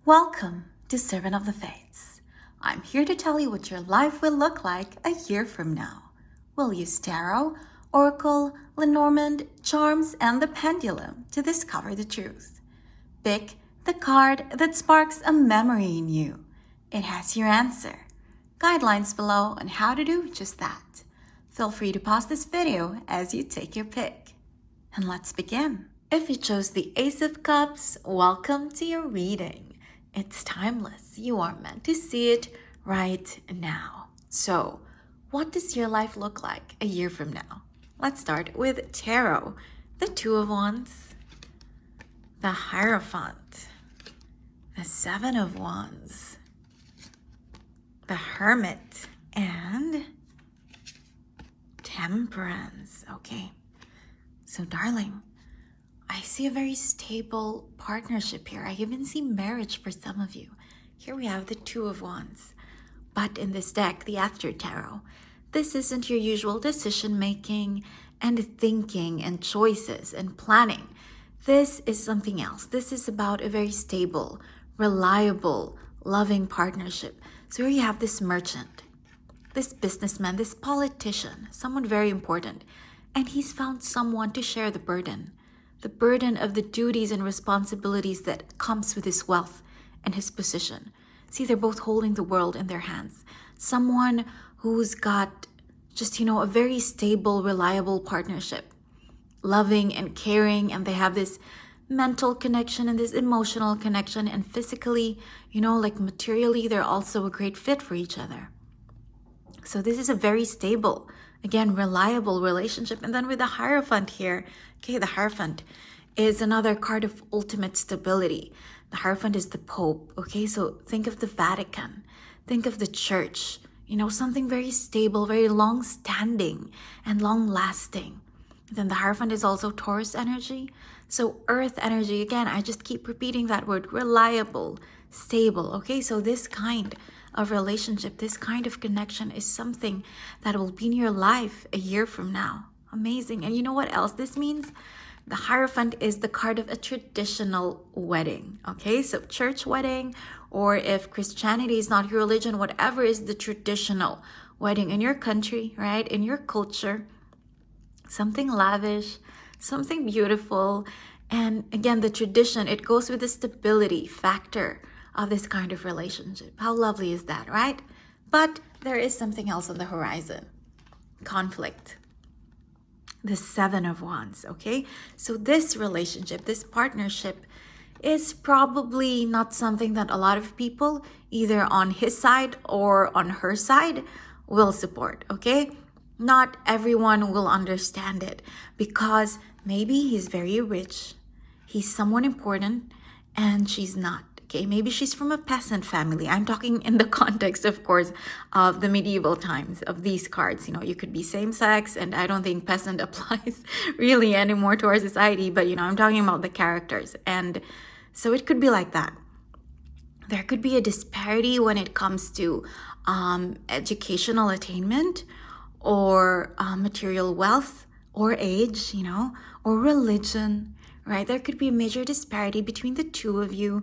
Welcome to Servant of the Fates. I'm here to tell you what your life will look like a year from now. We'll use tarot, oracle, Lenormand, charms, and the pendulum to discover the truth. Pick the card that sparks a memory in you. It has your answer. Guidelines below on how to do just that. Feel free to pause this video as you take your pick. And let's begin. If you chose the Ace of Cups, welcome to your reading. It's timeless. You are meant to see it right now. So, what does your life look like a year from now? Let's start with tarot. The Two of Wands, the Hierophant, the Seven of Wands, the Hermit, and Temperance. Okay, so darling, I see a very stable partnership here. I even see marriage for some of you. Here we have the Two of Wands. But in this deck, the After Tarot, this isn't your usual decision making and thinking and choices and planning. This is something else. This is about a very stable, reliable, loving partnership. So here you have this merchant, this businessman, this politician, someone very important. And he's found someone to share the burden of the duties and responsibilities that comes with his wealth and his position. See, they're both holding the world in their hands. Someone who's got just, a very stable, reliable partnership, loving and caring, and they have this mental connection and this emotional connection, and physically, like materially, they're also a great fit for each other. So this is a very stable, again, reliable relationship. And then with the Hierophant here, okay, the Hierophant is another card of ultimate stability. The Hierophant is the Pope, okay? So think of the Vatican, think of the church, something very stable, very long-standing and long-lasting. Then the Hierophant is also Taurus energy. So earth energy, again, I just keep repeating that word, reliable, stable, okay? So this kind of relationship, this kind of connection is something that will be in your life a year from now. Amazing. And you know what else this means? The Hierophant is the card of a traditional wedding, okay? So church wedding, or if Christianity is not your religion, whatever is the traditional wedding in your country, right? In your culture, something lavish, something beautiful. And again, the tradition, it goes with the stability factor of this kind of relationship. How lovely is that, right? But there is something else on the horizon. Conflict. The Seven of Wands, okay? So this relationship, this partnership is probably not something that a lot of people, either on his side or on her side, will support, okay? Not everyone will understand it because maybe he's very rich, he's someone important, and she's not. Okay, maybe she's from a peasant family. I'm talking in the context, of course, of the medieval times of these cards. You could be same sex, and I don't think peasant applies really anymore to our society. But, I'm talking about the characters. And so it could be like that. There could be a disparity when it comes to educational attainment or material wealth or age, or religion, right? There could be a major disparity between the two of you.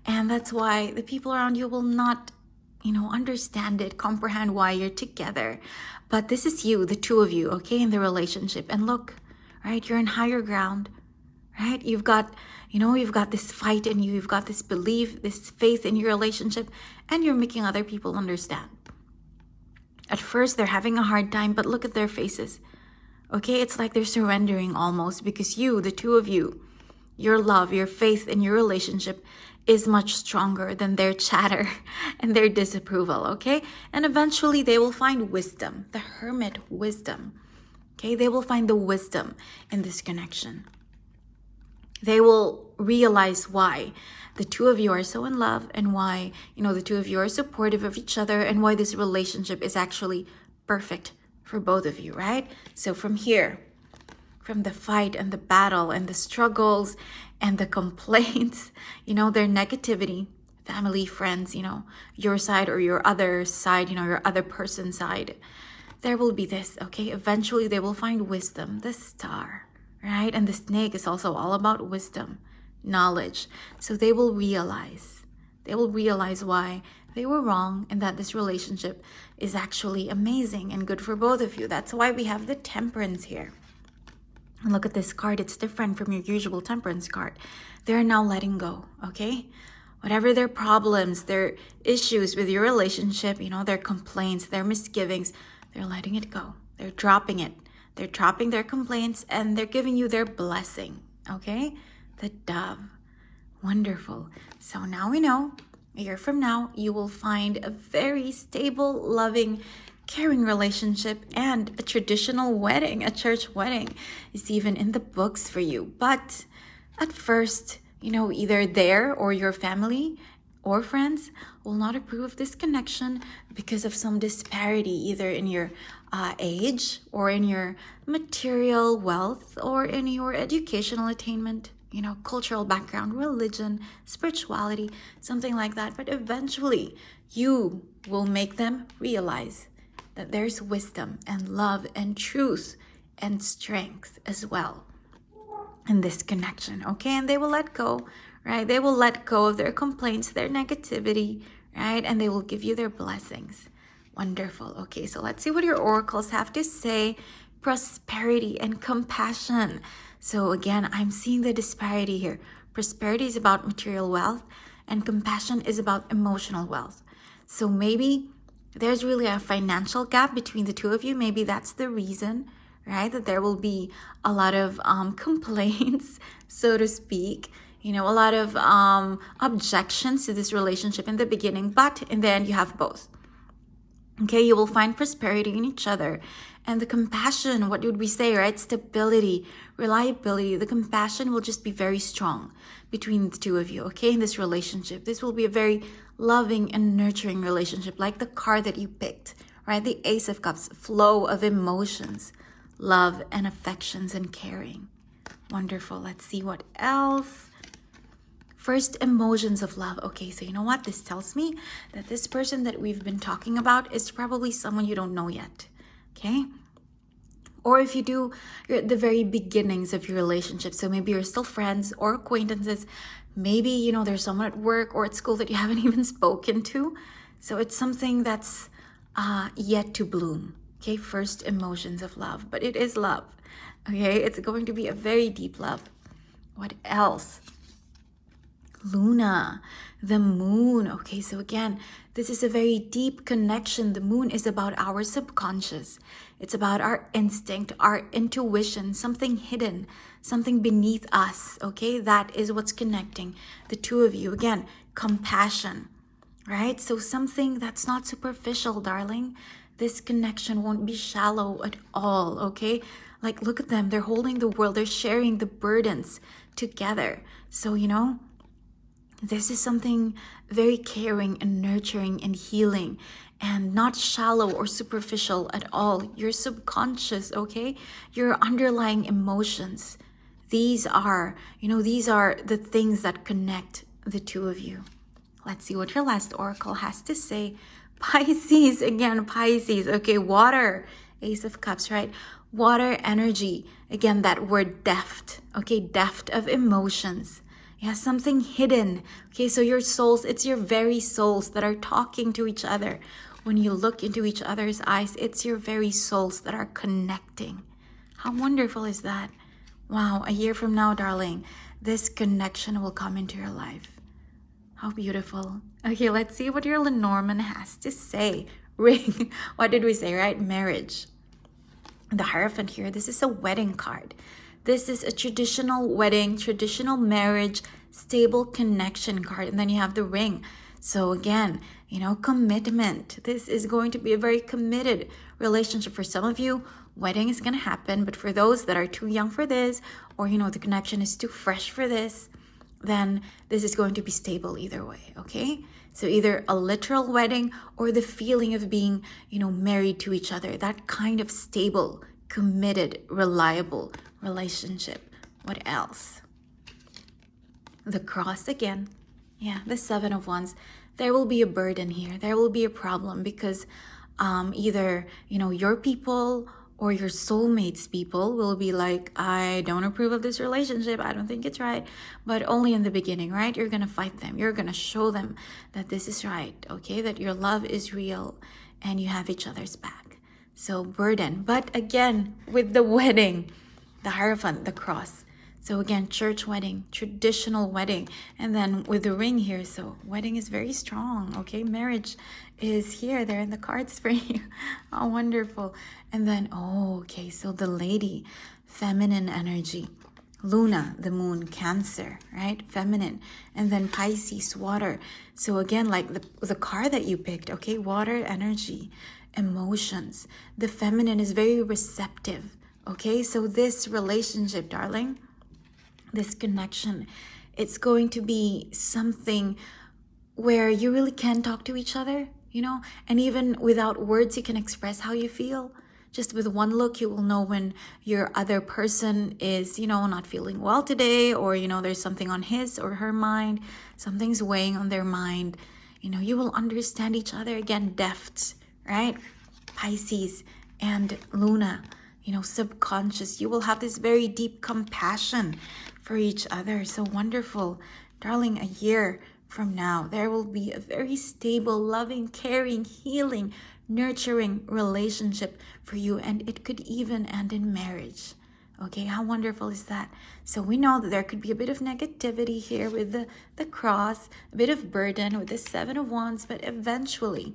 And that's why the people around you will not, understand it, comprehend why you're together. But this is you, the two of you, okay, in the relationship. And look, right, you're in higher ground, right? You've got this fight in you. You've got this belief, this faith in your relationship, and you're making other people understand. At first, they're having a hard time, but look at their faces, okay? It's like they're surrendering almost because you, the two of you, your love, your faith in your relationship is much stronger than their chatter and their disapproval, okay? And eventually they will find wisdom, the Hermit wisdom, okay? They will find the wisdom in this connection. They will realize why the two of you are so in love and why, the two of you are supportive of each other and why this relationship is actually perfect for both of you, right? So from here, from the fight and the battle and the struggles and the complaints, their negativity, family, friends, your side or your other side, your other person's side, there will be this, okay? Eventually they will find wisdom, the Star, right? And the Snake is also all about wisdom, knowledge. So they will realize They will realize why they were wrong and that this relationship is actually amazing and good for both of you. That's why we have the Temperance here. And look at this card. It's different from your usual Temperance card. They're now letting go, okay? Whatever their problems, their issues with your relationship, you know, their complaints, their misgivings, they're letting it go. They're dropping it. They're dropping their complaints and they're giving you their blessing, okay? The Dove. Wonderful. So now we know, a year from now, you will find a very stable, loving, caring relationship, and a traditional wedding, a church wedding is even in the books for you. But at first, you know, either there or your family or friends will not approve of this connection because of some disparity, either in your age or in your material wealth or in your educational attainment, you know, cultural background, religion, spirituality, something like that. But eventually you will make them realize that there's wisdom and love and truth and strength as well in this connection, okay? And they will let go, right? They will let go of their complaints, their negativity, right? And they will give you their blessings. Wonderful. Okay, so let's see what your oracles have to say. Prosperity and compassion. So again, I'm seeing the disparity here. Prosperity is about material wealth and compassion is about emotional wealth. So maybe there's really a financial gap between the two of you. Maybe that's the reason, right? That there will be a lot of complaints, so to speak. You know, a lot of objections to this relationship in the beginning, but in the end you have both. Okay, you will find prosperity in each other. And the compassion, what would we say, right? Stability, reliability. The compassion will just be very strong between the two of you, okay, in this relationship. This will be a very loving and nurturing relationship, like the card that you picked, right? The Ace of Cups, flow of emotions, love and affections and caring. Wonderful. Let's see what else. First, emotions of love. Okay, so you know what? This tells me that this person that we've been talking about is probably someone you don't know yet, okay? Or if you do, you're at the very beginnings of your relationship. So maybe you're still friends or acquaintances. Maybe, you know, there's someone at work or at school that you haven't even spoken to. So it's something that's yet to bloom, okay? First, emotions of love, but it is love, okay? It's going to be a very deep love. What else? Luna, the moon. Okay, so again, this is a very deep connection. The moon is about our subconscious. It's about our instinct, our intuition, something hidden, something beneath us. Okay, that is what's connecting the two of you. Again, compassion, right? So something that's not superficial, darling. This connection won't be shallow at all, okay? Like, look at them. They're holding the world. They're sharing the burdens together. So, you know, this is something very caring and nurturing and healing and not shallow or superficial at all. Your subconscious, okay? Your underlying emotions. These are, you know, these are the things that connect the two of you. Let's see what your last oracle has to say. Pisces, again, Pisces. Okay, water, Ace of Cups, right? Water energy. Again, that word deft, okay? Deft of emotions. Yeah, something hidden. Okay, so your souls, it's your very souls that are talking to each other. When you look into each other's eyes, it's your very souls that are connecting. How wonderful is that? Wow, a year from now, darling, this connection will come into your life. How beautiful. Okay, let's see what your Lenormand has to say. Ring. What did we say, right? Marriage. The Hierophant here, this is a wedding card. This is a traditional wedding, traditional marriage, stable connection card. And then you have the ring. So again, you know, commitment. This is going to be a very committed relationship. For some of you, wedding is going to happen. But for those that are too young for this, or, you know, the connection is too fresh for this, then this is going to be stable either way, okay? So either a literal wedding or the feeling of being, you know, married to each other. That kind of stable, committed, reliable relationship. What else? The Cross again. Yeah, the Seven of Wands. There will be a burden here. There will be a problem because either, you know, your people or your soulmates people will be like, I don't approve of this relationship. I don't think it's right. But only in the beginning, right? You're going to fight them. You're going to show them that this is right, okay? That your love is real and you have each other's back. So burden. But again, with the wedding, the Hierophant, the cross. So again, church wedding, traditional wedding. And then with the ring here, so wedding is very strong, okay? Marriage is here. They're in the cards for you. Oh, wonderful. And then, oh, okay, so the lady, feminine energy. Luna, the moon, Cancer, right? Feminine. And then Pisces, water. So again, like the card that you picked, okay? Water energy, emotions. The feminine is very receptive, okay? So this relationship, darling, this connection, it's going to be something where you really can talk to each other, you know, and even without words, you can express how you feel. Just with one look, you will know when your other person is, you know, not feeling well today, or, you know, there's something on his or her mind, something's weighing on their mind. You know, you will understand each other. Again, depth, right? Pisces and Luna, you know, subconscious. You will have this very deep compassion for each other. So wonderful. Darling, a year from now, there will be a very stable, loving, caring, healing, nurturing relationship for you. And it could even end in marriage. Okay, how wonderful is that? So we know that there could be a bit of negativity here with the cross, a bit of burden with the Seven of Wands, but eventually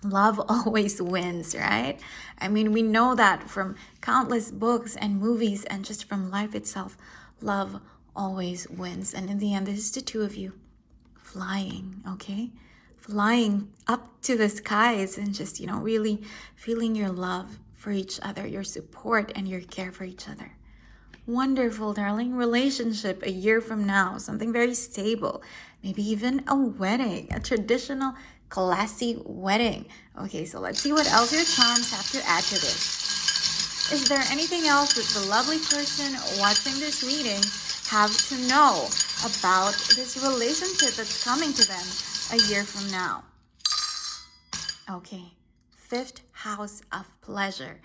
love always wins, right? I mean, we know that from countless books and movies and just from life itself. Love always wins. And in the end, this is the two of you flying, okay? Flying up to the skies and just, you know, really feeling your love for each other, your support and your care for each other. Wonderful, darling. Relationship a year from now, something very stable. Maybe even a wedding, a traditional classy wedding. Okay, so let's see what else your charms have to add to this. Is there anything else that the lovely person watching this reading have to know about this relationship that's coming to them a year from now? Okay, 5th house of pleasure.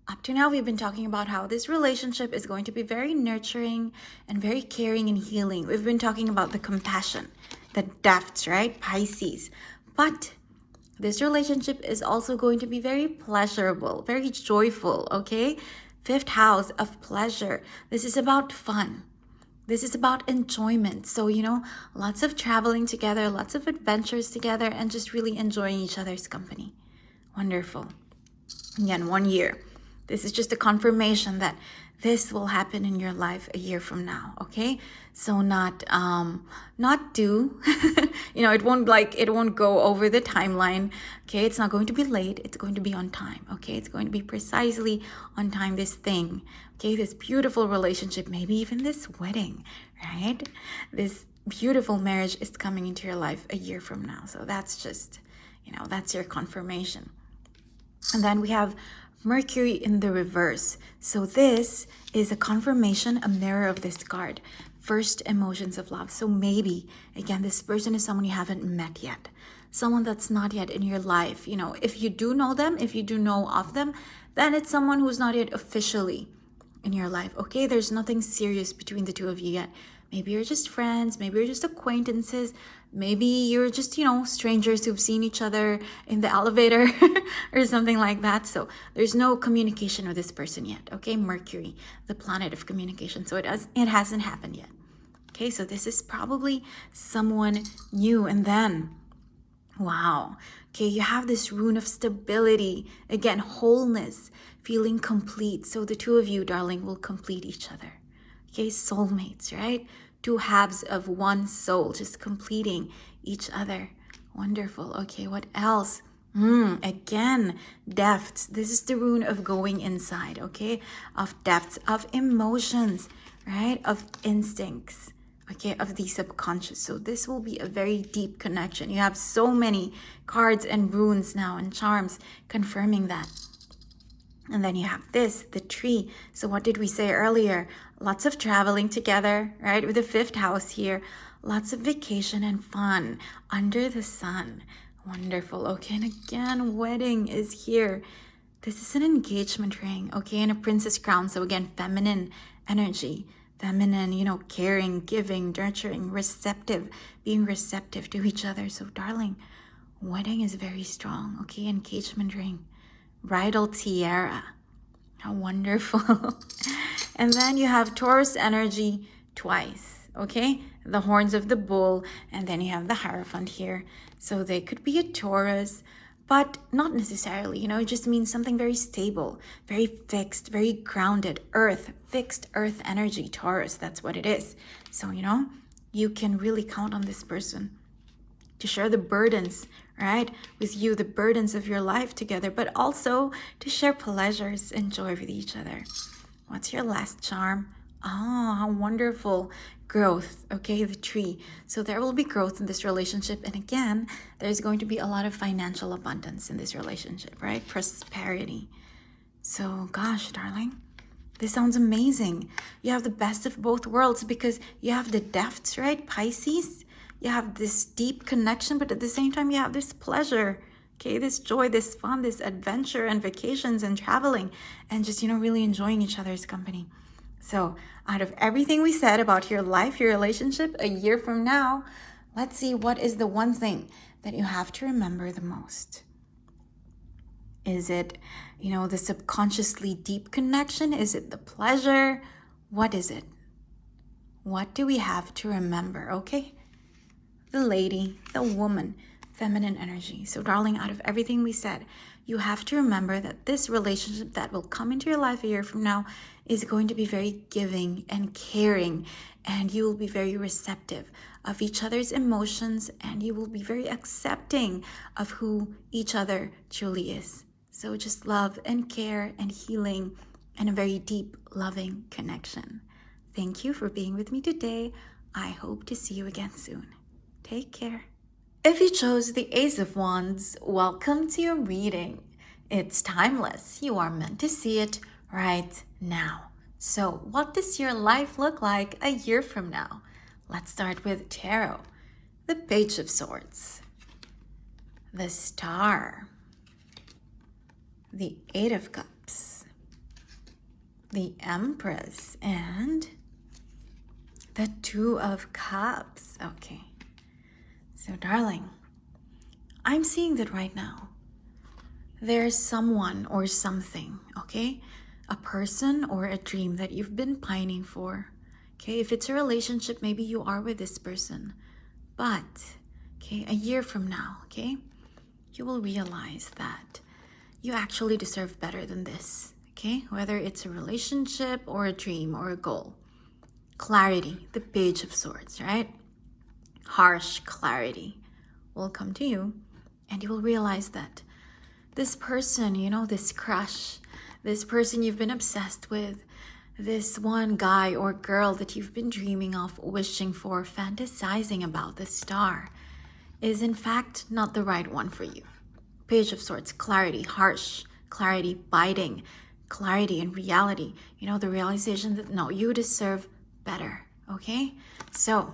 Up to now, we've been talking about how this relationship is going to be very nurturing and very caring and healing. We've been talking about the compassion, the depths, right? Pisces. But this relationship is also going to be very pleasurable, very joyful, okay? 5th house of pleasure. This is about fun. This is about enjoyment. So, you know, lots of traveling together, lots of adventures together, and just really enjoying each other's company. Wonderful. Again, 1 year. This is just a confirmation that this will happen in your life a year from now, okay? So not due. You know, it won't go over the timeline, okay? It's not going to be late. It's going to be on time, okay? It's going to be precisely on time, this thing, okay? This beautiful relationship, maybe even this wedding, right? This beautiful marriage is coming into your life a year from now. So that's just, you know, that's your confirmation. And then we have Mercury in the reverse. So this is a confirmation, a mirror of this card. First emotions of love. So maybe, again, this person is someone you haven't met yet. Someone that's not yet in your life. You know, if you do know them, if you do know of them, then it's someone who's not yet officially in your life. Okay, there's nothing serious between the two of you yet. Maybe you're just friends. Maybe you're just acquaintances. Maybe you're just, you know, strangers who've seen each other in the elevator or something like that. So there's no communication with this person yet. Okay, Mercury, the planet of communication. So it hasn't happened yet. Okay, so this is probably someone new. And then, wow. Okay, you have this rune of stability. Again, wholeness, feeling complete. So the two of you, darling, will complete each other. Okay, soulmates, right? Two halves of one soul, just completing each other. Wonderful. Okay, what else? Again, depths. This is the rune of going inside, okay? Of depths, of emotions, right? Of instincts, okay? Of the subconscious. So this will be a very deep connection. You have so many cards and runes now and charms confirming that. And then you have this, the tree. So what did we say earlier? Lots of traveling together, right? With the 5th house here. Lots of vacation and fun under the sun. Wonderful. Okay, and again, wedding is here. This is an engagement ring, okay, and a princess crown. So again, feminine energy, feminine, you know, caring, giving, nurturing, receptive, being receptive to each other. So darling, wedding is very strong, okay, engagement ring, bridal tiara. How wonderful. And then you have Taurus energy twice, okay? The horns of the bull, and then you have the Hierophant here. So they could be a Taurus, but not necessarily, you know, it just means something very stable, very fixed, very grounded, earth, fixed earth energy, Taurus, that's what it is. So, you know, you can really count on this person to share the burdens, right, with you, the burdens of your life together, but also to share pleasures and joy with each other. What's your last charm? Oh, how wonderful. Growth, okay, the tree. So there will be growth in this relationship. And again, there's going to be a lot of financial abundance in this relationship, right? Prosperity. So gosh, darling, this sounds amazing. You have the best of both worlds because you have the depths, right? Pisces. You have this deep connection, but at the same time, you have this pleasure, okay? This joy, this fun, this adventure and vacations and traveling and just, you know, really enjoying each other's company. So out of everything we said about your life, your relationship, a year from now, let's see what is the one thing that you have to remember the most. Is it, you know, the subconsciously deep connection? Is it the pleasure? What is it? What do we have to remember, okay? The lady, the woman, feminine energy. So darling, out of everything we said, you have to remember that this relationship that will come into your life a year from now is going to be very giving and caring, and you will be very receptive of each other's emotions, and you will be very accepting of who each other truly is. So just love and care and healing and a very deep, loving connection. Thank you for being with me today. I hope to see you again soon. Take care. If you chose the Ace of Wands, welcome to your reading. It's timeless. You are meant to see it right now. So what does your life look like a year from now? Let's start with Tarot. The Page of Swords, the Star, the Eight of Cups, the Empress, and the Two of Cups. Okay. So darling, I'm seeing that right now. There's someone or something, okay? A person or a dream that you've been pining for. Okay, if it's a relationship, maybe you are with this person. But, okay, a year from now, okay, you will realize that you actually deserve better than this, okay? Whether it's a relationship or a dream or a goal. Clarity, the Page of Swords, right? Harsh clarity will come to you, and you will realize that this person, you know, this crush, this person you've been obsessed with, this one guy or girl that you've been dreaming of, wishing for, fantasizing about, the star, is in fact not the right one for you. Page of Swords, clarity, harsh clarity, biting, clarity and reality. You know, the realization that no, you deserve better, okay? So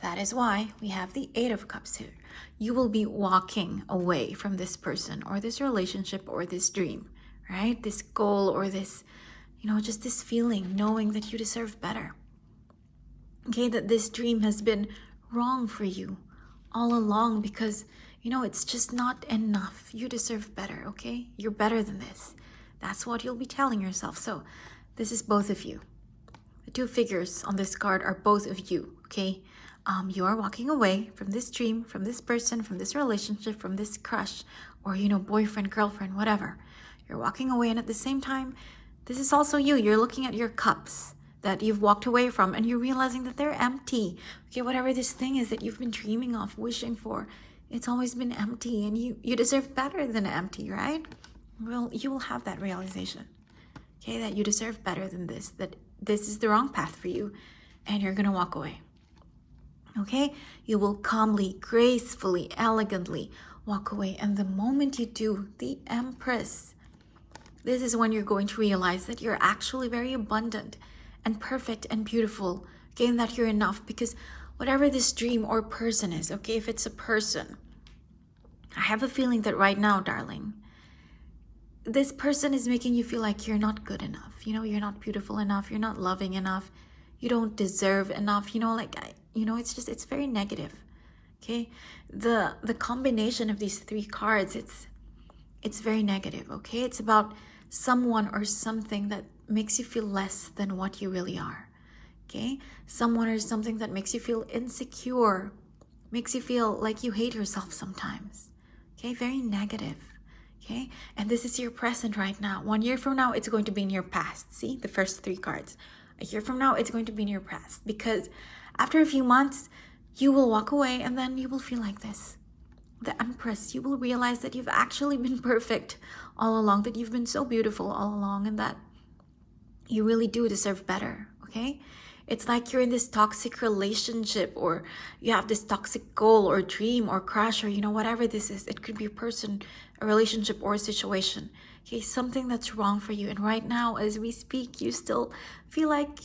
that is why we have the Eight of Cups here. You will be walking away from this person or this relationship or this dream, right? This goal or this, you know, just this feeling, knowing that you deserve better. Okay, that this dream has been wrong for you all along because, you know, it's just not enough. You deserve better, okay? You're better than this. That's what you'll be telling yourself. So this is both of you. The two figures on this card are both of you, okay? You are walking away from this dream, from this person, from this relationship, from this crush, or, you know, boyfriend, girlfriend, whatever. You're walking away, and at the same time, this is also you. You're looking at your cups that you've walked away from, and you're realizing that they're empty. Okay, whatever this thing is that you've been dreaming of, wishing for, it's always been empty, and you deserve better than empty, right? Well, you will have that realization, okay, that you deserve better than this, that this is the wrong path for you, and you're gonna walk away. Okay, you will calmly, gracefully, elegantly walk away. And the moment you do, the Empress, this is when you're going to realize that you're actually very abundant and perfect and beautiful. Okay, and that you're enough, because whatever this dream or person is, okay, if it's a person, I have a feeling that right now, darling, this person is making you feel like you're not good enough. You're not beautiful enough. You're not loving enough. You don't deserve enough. It's very negative. Okay. The combination of these three cards, it's very negative. Okay. It's about someone or something that makes you feel less than what you really are. Okay. Someone or something that makes you feel insecure, makes you feel like you hate yourself sometimes. Okay. Very negative. Okay, and this is your present right now. 1 year from now, it's going to be in your past. See, the first three cards. A year from now, it's going to be in your past. Because after a few months, you will walk away and then you will feel like this. The Empress, you will realize that you've actually been perfect all along, that you've been so beautiful all along, and that you really do deserve better, okay? It's like you're in this toxic relationship, or you have this toxic goal or dream or crush, or whatever this is. It could be a person, a relationship, or a situation. Okay, something that's wrong for you. And right now, as we speak, you still feel like,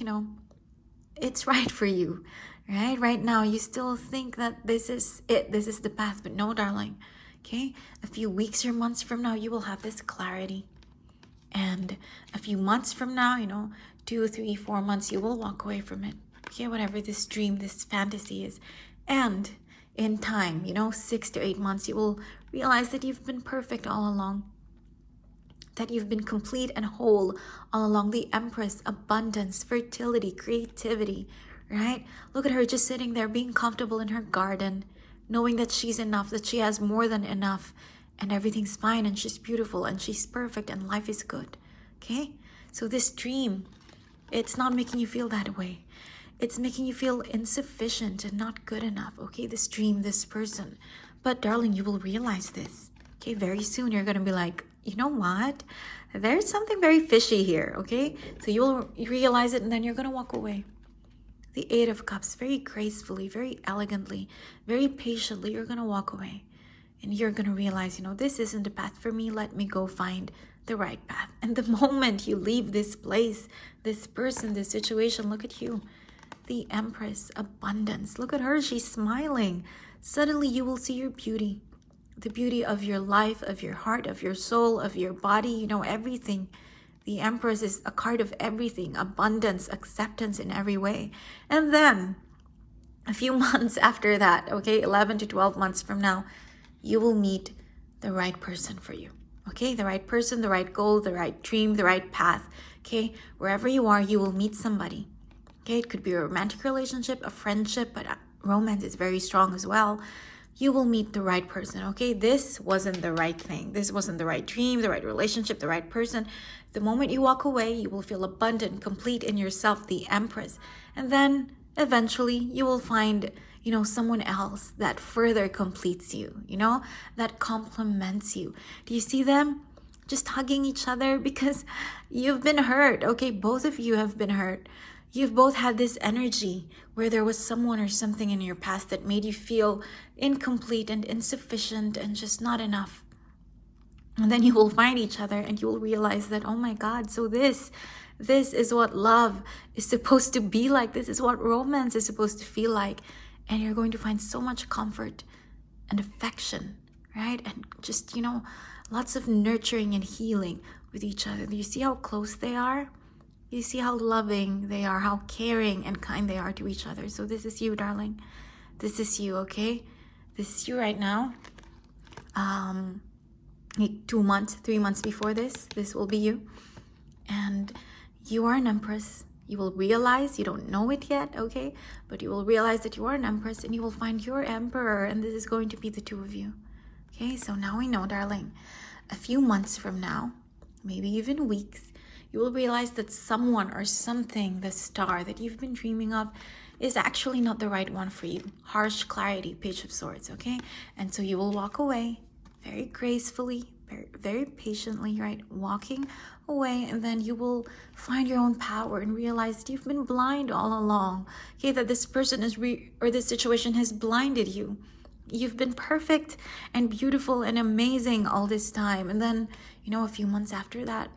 it's right for you, right? Right now, you still think that this is it. This is the path. But no, darling, okay? A few weeks or months from now, you will have this clarity. And a few months from now, 2, 3, 4 months, you will walk away from it. Okay, whatever this dream, this fantasy is. And in time, 6 to 8 months, you will realize that you've been perfect all along. That you've been complete and whole all along. The Empress, abundance, fertility, creativity, right? Look at her just sitting there being comfortable in her garden, knowing that she's enough, that she has more than enough, and everything's fine, and she's beautiful, and she's perfect, and life is good. Okay? So this dream, it's not making you feel that way. It's making you feel insufficient and not good enough. Okay? This dream, this person. But darling, you will realize this. Okay? Very soon, you're going to be like, you know what? There's something very fishy here. Okay? So you'll realize it, and then you're going to walk away. The Eight of Cups, very gracefully, very elegantly, very patiently, you're going to walk away. And you're going to realize, this isn't the path for me. Let me go find the right path. And the moment you leave this place, this person, this situation, look at you. The Empress, abundance. Look at her. She's smiling. Suddenly you will see your beauty. The beauty of your life, of your heart, of your soul, of your body, everything. The Empress is a card of everything. Abundance, acceptance in every way. And then a few months after that, okay, 11 to 12 months from now, you will meet the right person for you. Okay, the right person, the right goal, the right dream, the right path. Okay, wherever you are, you will meet somebody. Okay, it could be a romantic relationship, a friendship, but romance is very strong as well. You will meet the right person. Okay, this wasn't the right thing. This wasn't the right dream, the right relationship, the right person. The moment you walk away, you will feel abundant, complete in yourself, the Empress. And then eventually you will find someone else that further completes you, that complements you. Do you see them just hugging each other? Because you've been hurt. Okay, both of you have been hurt. You've both had this energy where there was someone or something in your past that made you feel incomplete and insufficient and just not enough. And then you will find each other and you will realize that, oh my God, so this is what love is supposed to be like. This is what romance is supposed to feel like. And you're going to find so much comfort and affection, right? And just, lots of nurturing and healing with each other. Do you see how close they are? You see how loving they are, how caring and kind they are to each other. So this is you, darling. This is you, okay? This is you right now. 2 months, 3 months before this will be you. And you are an Empress. You will realize, you don't know it yet, okay? But you will realize that you are an Empress and you will find your Emperor, and this is going to be the two of you. Okay, so now we know, darling. A few months from now, maybe even weeks, you will realize that someone or something, the star that you've been dreaming of, is actually not the right one for you. Harsh clarity, Page of Swords, okay? And so you will walk away very gracefully, very patiently, right? Walking away, and then you will find your own power and realize that you've been blind all along. Okay, that this person or this situation has blinded you. You've been perfect and beautiful and amazing all this time. And then, a few months after that,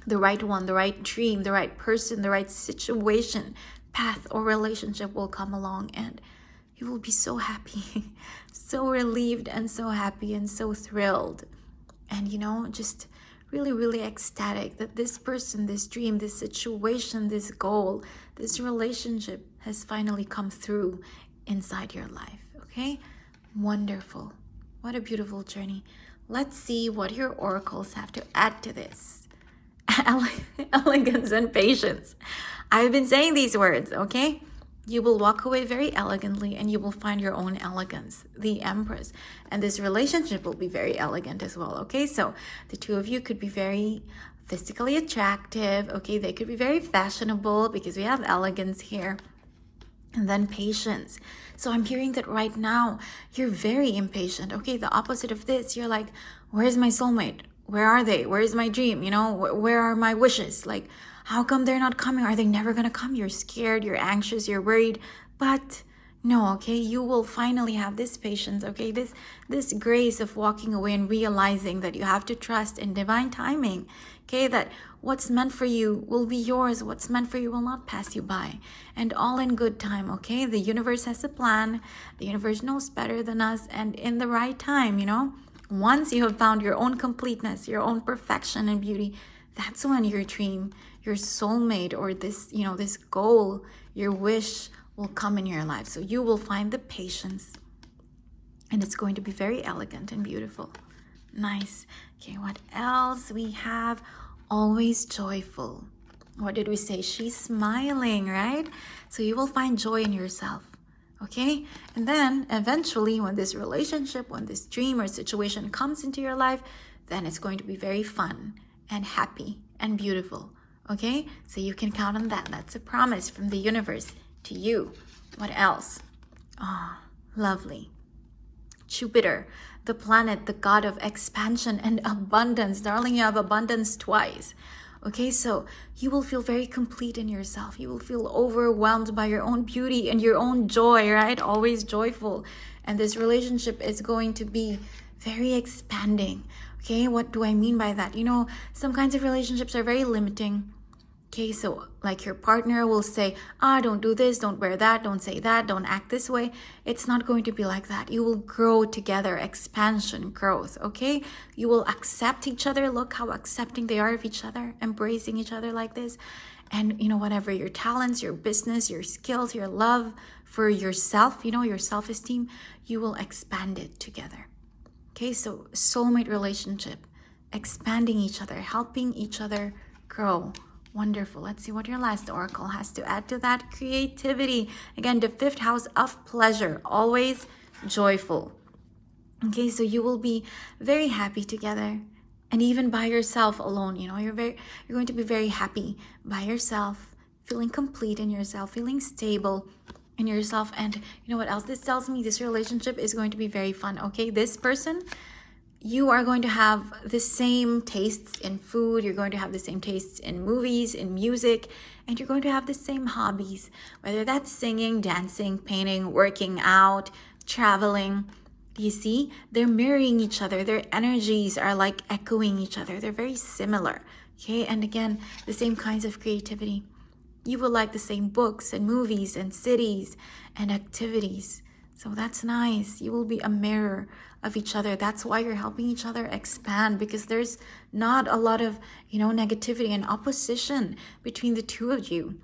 the right one, the right dream, the right person, the right situation, path, or relationship will come along, and you will be so happy, so relieved and so happy and so thrilled. And, just really, really ecstatic that this person, this dream, this situation, this goal, this relationship has finally come through inside your life. Okay? Wonderful. What a beautiful journey. Let's see what your oracles have to add to this. Elegance and patience. I've been saying these words, okay? You will walk away very elegantly and you will find your own elegance, the Empress. And this relationship will be very elegant as well, okay? So the two of you could be very physically attractive, okay? They could be very fashionable because we have elegance here. And then patience. So I'm hearing that right now you're very impatient, okay? The opposite of this, you're like, where's my soulmate? Where are they? Where is my dream? You know, where are my wishes? Like, how come they're not coming? Are they never gonna come? You're scared, you're anxious, you're worried. But no, okay, you will finally have this patience, okay? This grace of walking away and realizing that you have to trust in divine timing, okay? That what's meant for you will be yours. What's meant for you will not pass you by. And all in good time, okay? The universe has a plan. The universe knows better than us. And in the right time, you know, once you have found your own completeness, your own perfection and beauty, that's when your dream, your soulmate, or this, you know, this goal, your wish will come in your life. So you will find the patience and it's going to be very elegant and beautiful. Nice. Okay, what else we have? Always joyful. What did we say? She's smiling, right? So you will find joy in yourself. Okay? And then eventually when this relationship, when this dream or situation comes into your life, then it's going to be very fun and happy and beautiful. Okay? So you can count on that. That's a promise from the universe to you. What else? Ah, lovely. Jupiter, the planet, the god of expansion and abundance. Darling, you have abundance twice. Okay, so you will feel very complete in yourself. You will feel overwhelmed by your own beauty and your own joy, right? Always joyful. And this relationship is going to be very expanding. Okay, what do I mean by that? You know, some kinds of relationships are very limiting. Okay, so like your partner will say, don't do this, don't wear that, don't say that, don't act this way. It's not going to be like that. You will grow together, expansion, growth, okay? You will accept each other. Look how accepting they are of each other, embracing each other like this. And, you know, whatever your talents, your business, your skills, your love for yourself, you know, your self-esteem, you will expand it together. Okay, so soulmate relationship, expanding each other, helping each other grow. Wonderful. Let's see what your last oracle has to add to that. Creativity. Again, the 5th house of pleasure. Always joyful. Okay, so you will be very happy together. And even by yourself alone, you know, you're going to be very happy by yourself, feeling complete in yourself, feeling stable in yourself. And you know what else this tells me? This relationship is going to be very fun. Okay, this person, you are going to have the same tastes in food, you're going to have the same tastes in movies, in music, and you're going to have the same hobbies, whether that's singing, dancing, painting, working out, traveling. You see, they're mirroring each other. Their energies are like echoing each other. They're very similar, okay? And again, the same kinds of creativity. You will like the same books and movies and cities and activities. So that's nice. You will be a mirror of each other. That's why you're helping each other expand, because there's not a lot of, you know, negativity and opposition between the two of you.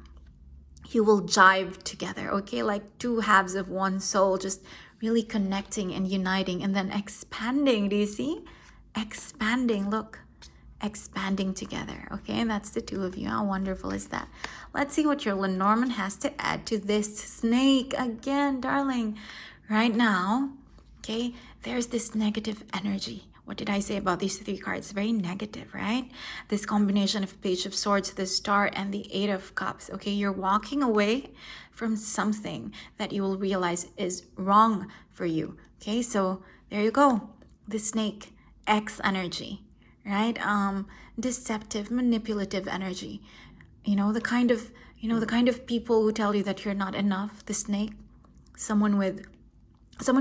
You will jive together, okay? Like two halves of one soul, just really connecting and uniting and then expanding. Do you see? Expanding, look. Expanding together, okay? And that's the two of you. How wonderful is that? Let's see what your Lenormand has to add to this snake. Again, darling, right now, okay, there's this negative energy. What did I say about these 3 cards? Very negative, right? This combination of Page of Swords, the Star, and the 8 of Cups, okay? You're walking away from something that you will realize is wrong for you, okay? So there you go. The snake, X energy, right? Deceptive, manipulative energy. You know, the kind of people who tell you that you're not enough. The snake, someone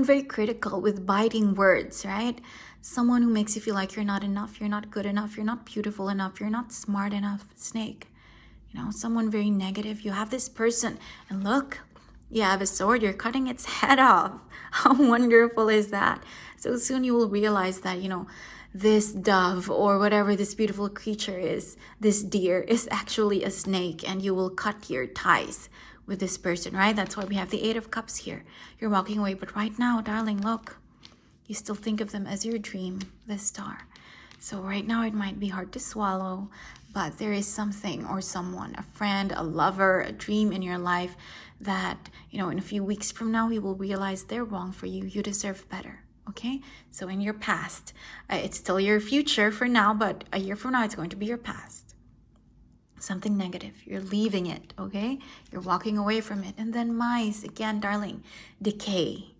very critical with biting words, right? Someone who makes you feel like you're not enough, you're not good enough, you're not beautiful enough, you're not smart enough. Snake, you know, someone very negative. You have this person, and look, you have a sword, you're cutting its head off. How wonderful is that? So soon you will realize that, you know, this dove or whatever this beautiful creature is, this deer, is actually a snake, and you will cut your ties with this person, right? That's why we have the Eight of Cups here. You're walking away, but right now, darling, look, you still think of them as your dream, the star. So right now it might be hard to swallow, but there is something or someone, a friend, a lover, a dream in your life that, in a few weeks from now, you will realize they're wrong for you. You deserve better. Okay? So in your past, it's still your future for now, but a year from now, it's going to be your past. Something negative. You're leaving it. Okay? You're walking away from it. And then mice, again, darling, decay,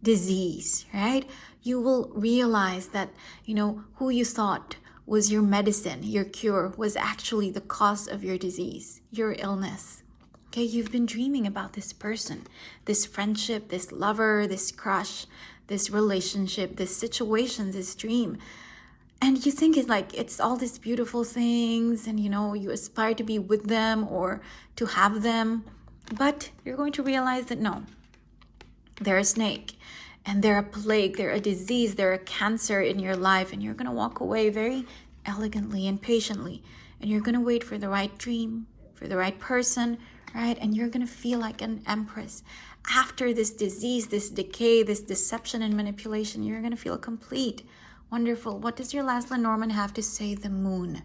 disease, right? You will realize that, who you thought was your medicine, your cure, was actually the cause of your disease, your illness. Okay, you've been dreaming about this person, this friendship, this lover, this crush, this relationship, this situation, this dream. And you think it's all these beautiful things, and you aspire to be with them or to have them. But you're going to realize that no, they're a snake, and they're a plague, they're a disease, they're a cancer in your life, and you're going to walk away very elegantly and patiently, and you're going to wait for the right dream, for the right person, right? And you're going to feel like an empress. After this disease, this decay, this deception and manipulation, you're going to feel complete, wonderful. What does your last Lenormand have to say? The moon.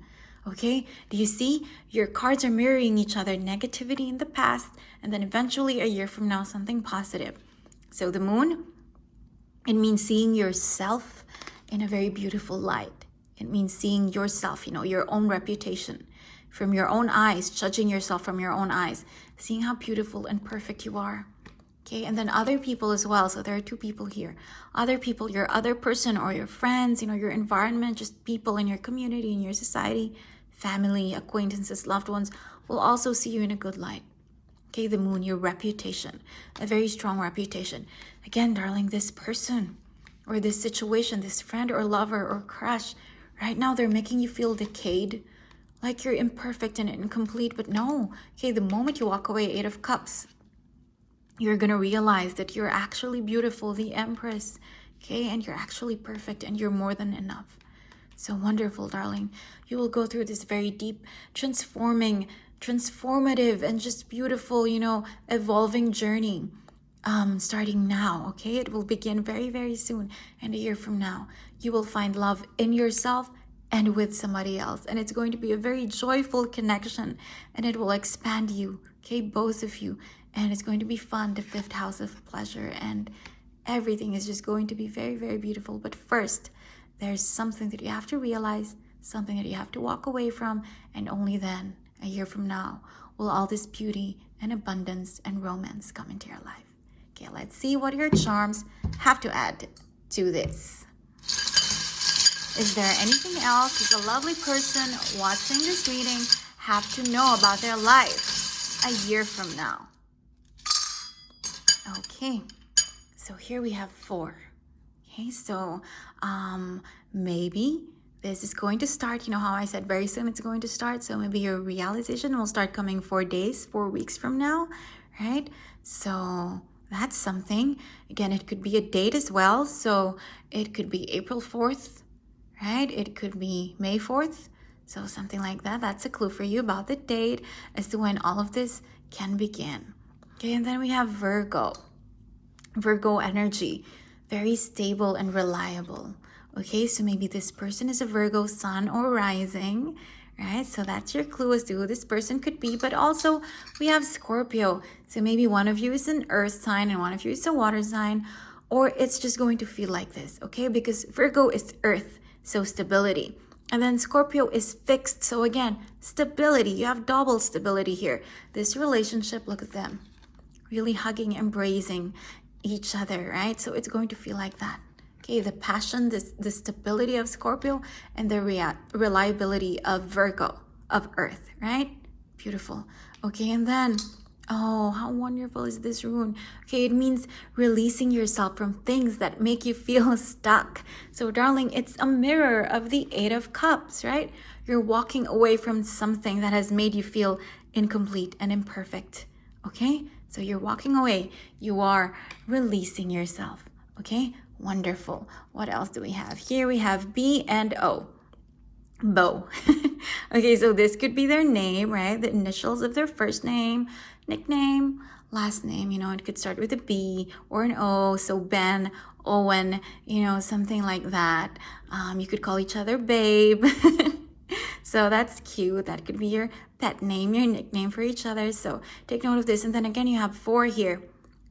Okay, do you see? Your cards are mirroring each other. Negativity in the past, and then eventually a year from now, something positive. So the moon, it means seeing yourself in a very beautiful light. It means seeing yourself, your own reputation from your own eyes, judging yourself from your own eyes, seeing how beautiful and perfect you are. Okay, and then other people as well. So there are two people here. Other people, your other person or your friends, your environment, just people in your community, in your society, family, acquaintances, loved ones, will also see you in a good light. Okay, the moon, your reputation, a very strong reputation. Again, darling, this person or this situation, this friend or lover or crush, right now they're making you feel decayed, like you're imperfect and incomplete. But no, okay, the moment you walk away, Eight of Cups, you're going to realize that you're actually beautiful, the Empress, okay, and you're actually perfect, and you're more than enough. So wonderful, darling. You will go through this very deep, transformative, and just beautiful, evolving journey. Starting now, okay? It will begin very, very soon. And a year from now, you will find love in yourself and with somebody else. And it's going to be a very joyful connection, and it will expand you, okay? Both of you. And it's going to be fun, the fifth house of pleasure, and everything is just going to be very, very beautiful. But first, there's something that you have to realize, something that you have to walk away from, and only then, a year from now, will all this beauty and abundance and romance come into your life. Okay, let's see what your charms have to add to this. Is there anything else does a lovely person watching this reading have to know about their life a year from now? Okay, so here we have 4. Okay, so maybe this is going to start, how I said very soon it's going to start. So maybe your realization will start coming 4 weeks from now, right? So that's something. Again, it could be a date as well. So it could be April 4th, right? It could be May 4th. So something like that. That's a clue for you about the date as to when all of this can begin. Okay, and then we have Virgo. Virgo energy, very stable and reliable. Okay, so maybe this person is a Virgo sun or rising, right? So that's your clue as to who this person could be. But also we have Scorpio. So maybe one of you is an earth sign and one of you is a water sign, or it's just going to feel like this, okay? Because Virgo is earth, so stability. And then Scorpio is fixed. So again, stability. You have double stability here. This relationship, look at them, really hugging, embracing each other, right? So it's going to feel like that. Okay, the passion, the stability of Scorpio, and the reliability of Virgo, of Earth, right? Beautiful. Okay, and then, oh, how wonderful is this rune? Okay, it means releasing yourself from things that make you feel stuck. So, darling, it's a mirror of the Eight of Cups, right? You're walking away from something that has made you feel incomplete and imperfect. Okay, so you're walking away. You are releasing yourself. Okay, Wonderful. What else do we have? Here we have B and O. Bo. Okay, so this could be their name, right? The initials of their first name, nickname, last name. You know, it could start with a B or an O. So Ben, Owen, you know, something like that. You could call each other babe. So that's cute. That could be your pet name, your nickname for each other. So take note of this. And then again, you have 4 here.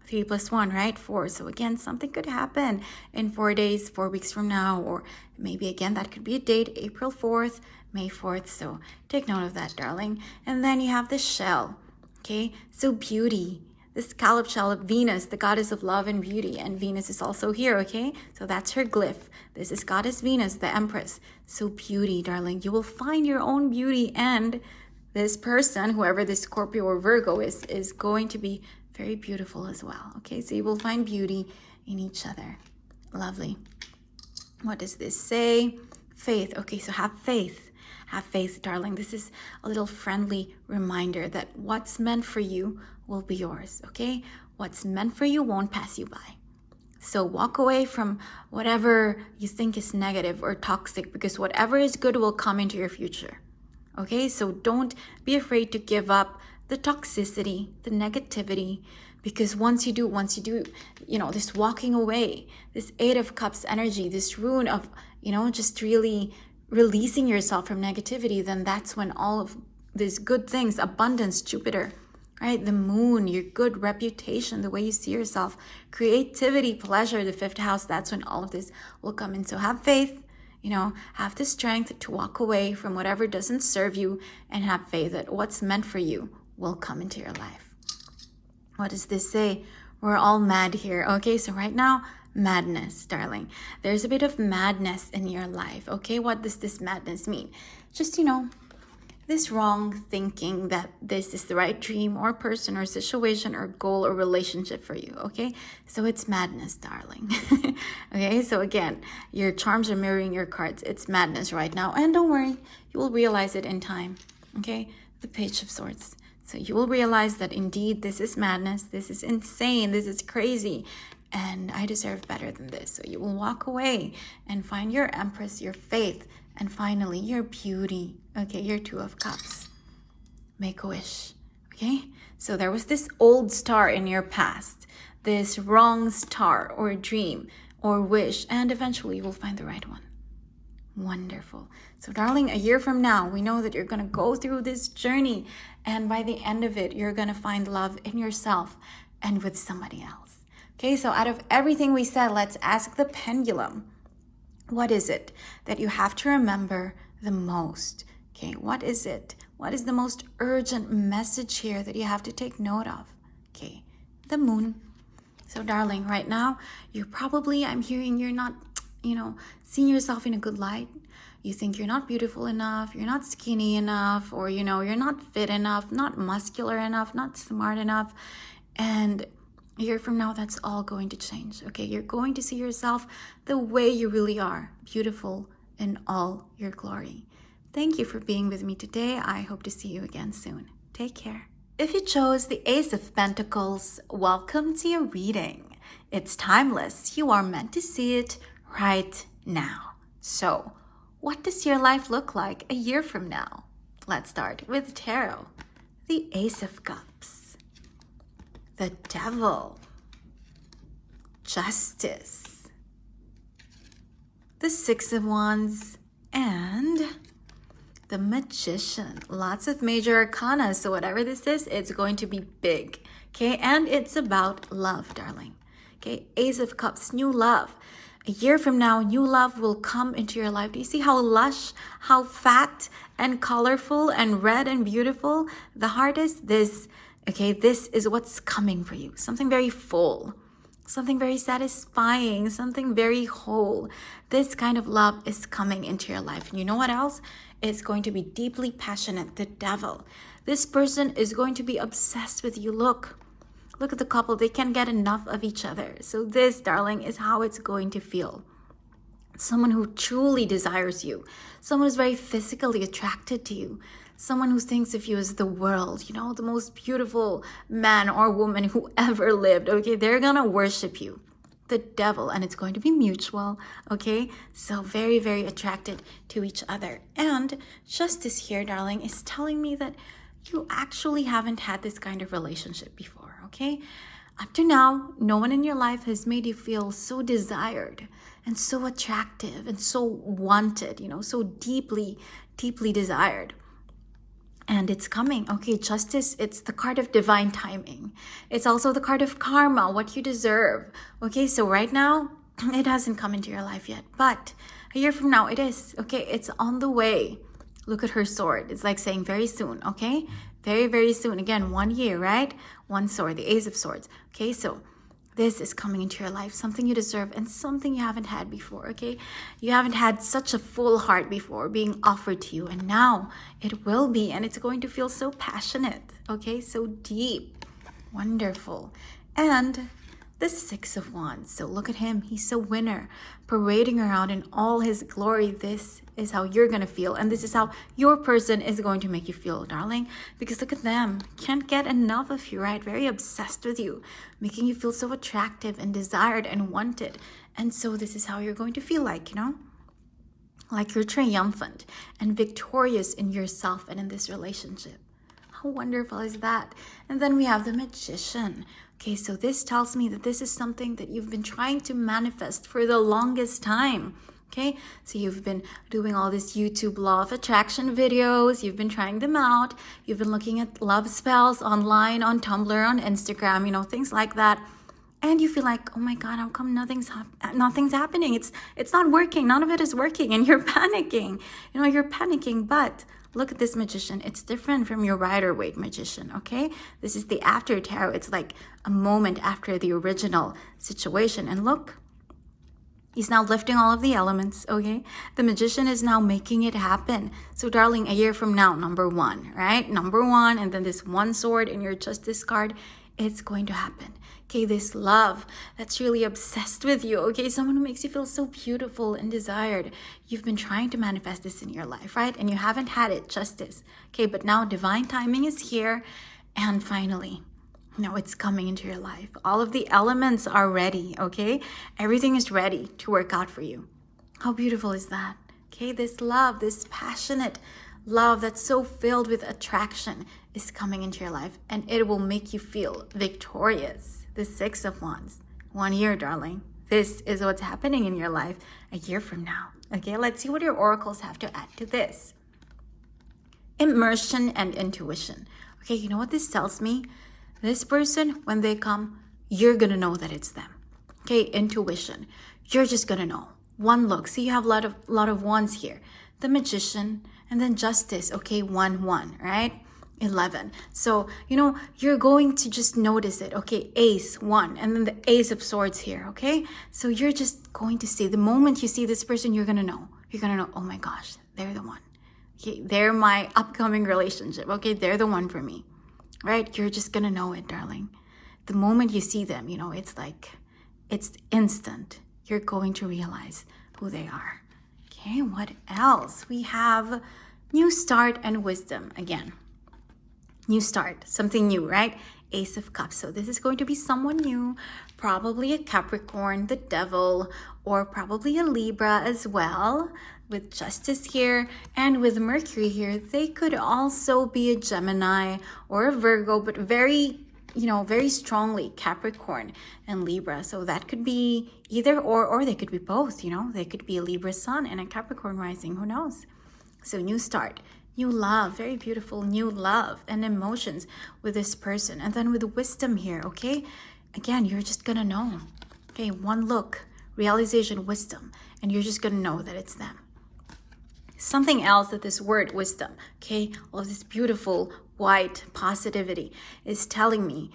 3 plus 1, right? 4. So again, something could happen in 4 days, 4 weeks from now, or maybe again, that could be a date, April 4th, May 4th. So take note of that, darling. And then you have the shell, okay? So beauty, the scallop shell of Venus, the goddess of love and beauty. And Venus is also here, okay? So that's her glyph. This is goddess Venus, the empress. So beauty, darling. You will find your own beauty, and this person, whoever this Scorpio or Virgo is going to be very beautiful as well. Okay, so you will find beauty in each other. Lovely. What does this say? Faith. Okay, so have faith. Have faith, darling. This is a little friendly reminder that what's meant for you will be yours. Okay, what's meant for you won't pass you by. So walk away from whatever you think is negative or toxic, because whatever is good will come into your future. Okay, so don't be afraid to give up the toxicity, the negativity, because once you do, you know, this walking away, this 8 of Cups energy, this rune of, you know, just really releasing yourself from negativity, then that's when all of these good things, abundance, Jupiter, right? The moon, your good reputation, the way you see yourself, creativity, pleasure, the 5th house, that's when all of this will come in. So have faith, you know, have the strength to walk away from whatever doesn't serve you, and have faith that what's meant for you will come into your life. What does this say? We're all mad here. Okay, so right now, madness, darling. There's a bit of madness in your life. Okay, what does this madness mean? Just, you know, this wrong thinking that this is the right dream or person or situation or goal or relationship for you. Okay, so it's madness, darling. Okay, so again, your charms are mirroring your cards. It's madness right now, and don't worry, you will realize it in time. Okay, the Page of Swords. So you will realize that indeed this is madness, this is insane, this is crazy, and I deserve better than this. So you will walk away and find your Empress, your faith, and finally your beauty. Okay, your 2 of Cups. Make a wish. Okay, so there was this old star in your past, this wrong star or dream or wish, and eventually you will find the right one. Wonderful. So darling, a year from now, we know that you're going to go through this journey, and by the end of it, you're going to find love in yourself and with somebody else. Okay, so out of everything we said, let's ask the pendulum. What is it that you have to remember the most? Okay, what is it? What is the most urgent message here that you have to take note of? Okay, the moon. So darling, right now, I'm hearing you're not, you know, seeing yourself in a good light. You think you're not beautiful enough, you're not skinny enough, or, you know, you're not fit enough, not muscular enough, not smart enough. And a year from now, that's all going to change. Okay, you're going to see yourself the way you really are, beautiful in all your glory. Thank you for being with me today. I hope to see you again soon. Take care. If you chose the Ace of Pentacles, welcome to your reading. It's timeless. You are meant to see it right now. So, what does your life look like a year from now? Let's start with tarot. The Ace of Cups, the Devil, Justice, the 6 of Wands, and the Magician. Lots of major arcana, so whatever this is, it's going to be big, okay? And it's about love, darling, okay? Ace of Cups, new love. A year from now, new love will come into your life. Do you see how lush, how fat and colorful and red and beautiful the heart is? This, okay, this is what's coming for you. Something very full, something very satisfying, something very whole. This kind of love is coming into your life. And you know what else? It's going to be deeply passionate, the Devil. This person is going to be obsessed with you. Look at the couple. They can't get enough of each other. So this, darling, is how it's going to feel. Someone who truly desires you. Someone who's very physically attracted to you. Someone who thinks of you as the world, you know, the most beautiful man or woman who ever lived. Okay, they're gonna worship you. the devil, and it's going to be mutual, okay? So very, very attracted to each other. And justice here, darling, is telling me that you actually haven't had this kind of relationship before, okay? Up to now, no one in your life has made you feel so desired and so attractive and so wanted, you know, so deeply, deeply desired. And it's coming, okay? Justice, it's the card of divine timing. It's also the card of karma, what you deserve, okay? So right now, it hasn't come into your life yet, but a year from now, it is, okay? It's on the way. Look at her sword. It's like saying very soon, okay? Very, very soon. Again, 1 year, right? One sword, the Ace of Swords, okay? So this is coming into your life, something you deserve and something you haven't had before, okay? You haven't had such a full heart before being offered to you, and now it will be, and it's going to feel so passionate, okay? So deep, wonderful. And the Six of Wands. So look at him. He's a winner, parading around in all his glory. This is how you're going to feel. And this is how your person is going to make you feel, darling. Because look at them. Can't get enough of you, right? Very obsessed with you, making you feel so attractive and desired and wanted. And so this is how you're going to feel like, you know? Like you're triumphant and victorious in yourself and in this relationship. How wonderful is that? And then we have the Magician. Okay, so this tells me that this is something that you've been trying to manifest for the longest time. Okay, so you've been doing all this YouTube law of attraction videos. You've been trying them out. You've been looking at love spells online, on Tumblr, on Instagram, you know, things like that. And you feel like, oh my God, how come nothing's happening? It's not working. None of it is working. And you're panicking. You know, you're panicking, but look at this Magician. It's different from your Rider-Waite Magician, okay? This is the after tarot. It's like a moment after the original situation. And look, he's now lifting all of the elements, okay? The Magician is now making it happen. So darling, a year from now, number one, right? Number one, and then this one sword in your Justice card, it's going to happen. Okay, this love that's really obsessed with you, okay? Someone who makes you feel so beautiful and desired. You've been trying to manifest this in your life, right? And you haven't had it, Justice. Okay, but now divine timing is here. And finally, you know, it's coming into your life. All of the elements are ready, okay? Everything is ready to work out for you. How beautiful is that? Okay, this love, this passionate love that's so filled with attraction is coming into your life, and it will make you feel victorious. The Six of Wands. 1 year, darling. This is what's happening in your life a year from now. Okay, let's see what your oracles have to add to this. Immersion and intuition. Okay, you know what this tells me? This person, when they come, you're gonna know that it's them. Okay, intuition. You're just gonna know. One look. See, you have a lot of wands here. The Magician, and then Justice. Okay, 1-1, right? 11. So, you know, you're going to just notice it. Okay, Ace, 1, and then the Ace of Swords here, okay? So you're just going to see, the moment you see this person, you're going to know. You're going to know, oh my gosh, they're the one. Okay, they're my upcoming relationship. Okay, they're the one for me, right? You're just going to know it, darling. The moment you see them, you know, it's like, it's instant. You're going to realize who they are. Okay, what else? We have New Start and Wisdom again. New start, something new, right? Ace of Cups. So this is going to be someone new, probably a Capricorn, the Devil, or probably a Libra as well. With Justice here and with Mercury here, they could also be a Gemini or a Virgo, but very, you know, very strongly Capricorn and Libra. So that could be either or they could be both, you know. They could be a Libra sun and a Capricorn rising, who knows? So new start. New love, very beautiful new love and emotions with this person. And then with wisdom here, okay? Again, you're just gonna know. Okay, one look, realization, wisdom, and you're just gonna know that it's them. Something else that this word wisdom, okay, all of this beautiful white positivity is telling me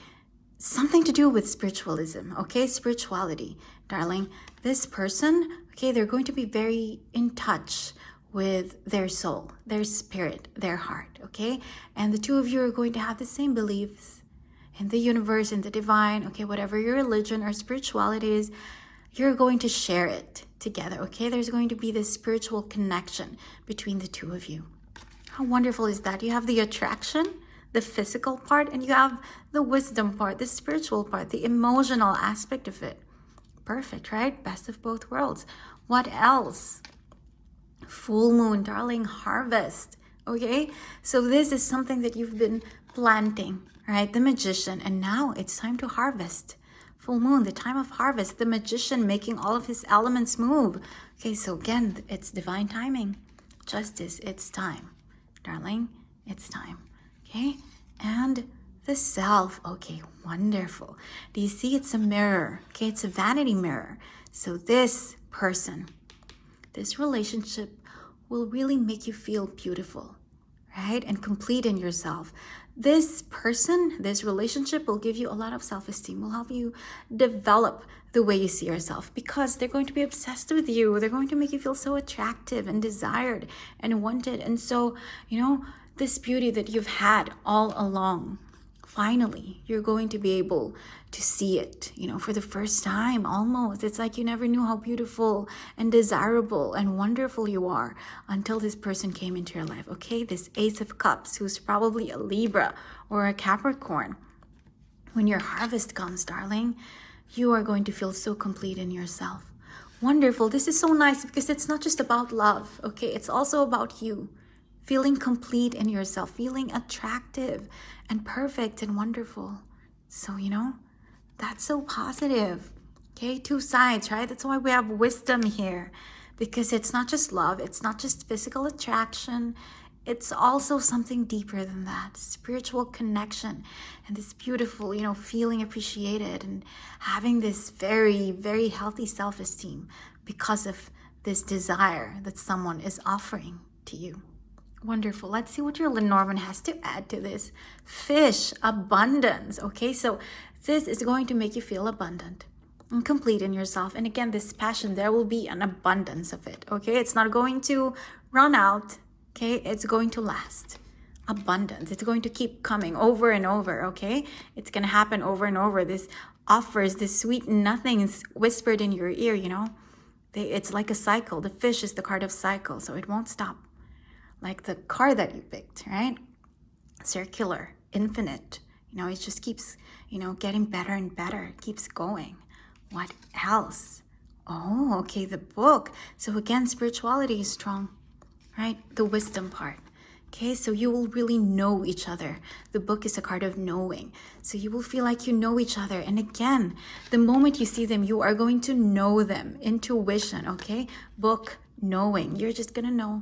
something to do with spiritualism, okay? Spirituality, darling. This person, okay, they're going to be very in touch with their soul, their spirit, their heart, okay? And the two of you are going to have the same beliefs in the universe, in the divine, okay? Whatever your religion or spirituality is, you're going to share it together, okay? There's going to be this spiritual connection between the two of you. How wonderful is that? You have the attraction, the physical part, and you have the wisdom part, the spiritual part, the emotional aspect of it. Perfect, right? Best of both worlds. What else? Full moon, darling, harvest. Okay, so this is something that you've been planting, right? The magician, and now it's time to harvest. Full moon, the time of harvest, the magician making all of his elements move. Okay, so again, it's divine timing. Justice, it's time. Darling, it's time. Okay, and the self. Okay, wonderful. Do you see it's a mirror? Okay, it's a vanity mirror. So this person, this relationship will really make you feel beautiful, right? And complete in yourself. This person, this relationship will give you a lot of self-esteem, will help you develop the way you see yourself, because they're going to be obsessed with you. They're going to make you feel so attractive and desired and wanted. And so, this beauty that you've had all along, finally, you're going to be able to see it, for the first time almost. It's like you never knew how beautiful and desirable and wonderful you are until this person came into your life, okay? This Ace of Cups, who's probably a Libra or a Capricorn. When your harvest comes, darling, you are going to feel so complete in yourself. Wonderful. This is so nice because it's not just about love, okay? It's also about you. Feeling complete in yourself, feeling attractive and perfect and wonderful. So, that's so positive. Okay, two sides, right? That's why we have wisdom here, because it's not just love. It's not just physical attraction. It's also something deeper than that. Spiritual connection and this beautiful, feeling appreciated and having this very, very healthy self-esteem because of this desire that someone is offering to you. Wonderful. Let's see what your Lenormand has to add to this. Fish, abundance. Okay, so this is going to make you feel abundant and complete in yourself. And again, this passion, there will be an abundance of it. Okay, it's not going to run out. Okay, it's going to last. Abundance. It's going to keep coming over and over. Okay, it's going to happen over and over. This offers, this sweet nothings whispered in your ear, it's like a cycle. The fish is the card of cycle, so it won't stop. Like the card that you picked, right? Circular, infinite. It just keeps, getting better and better. It keeps going. What else? Oh, okay, the book. So again, spirituality is strong, right? The wisdom part. Okay, so you will really know each other. The book is a card of knowing. So you will feel like you know each other. And again, the moment you see them, you are going to know them. Intuition, okay? Book, knowing. You're just going to know.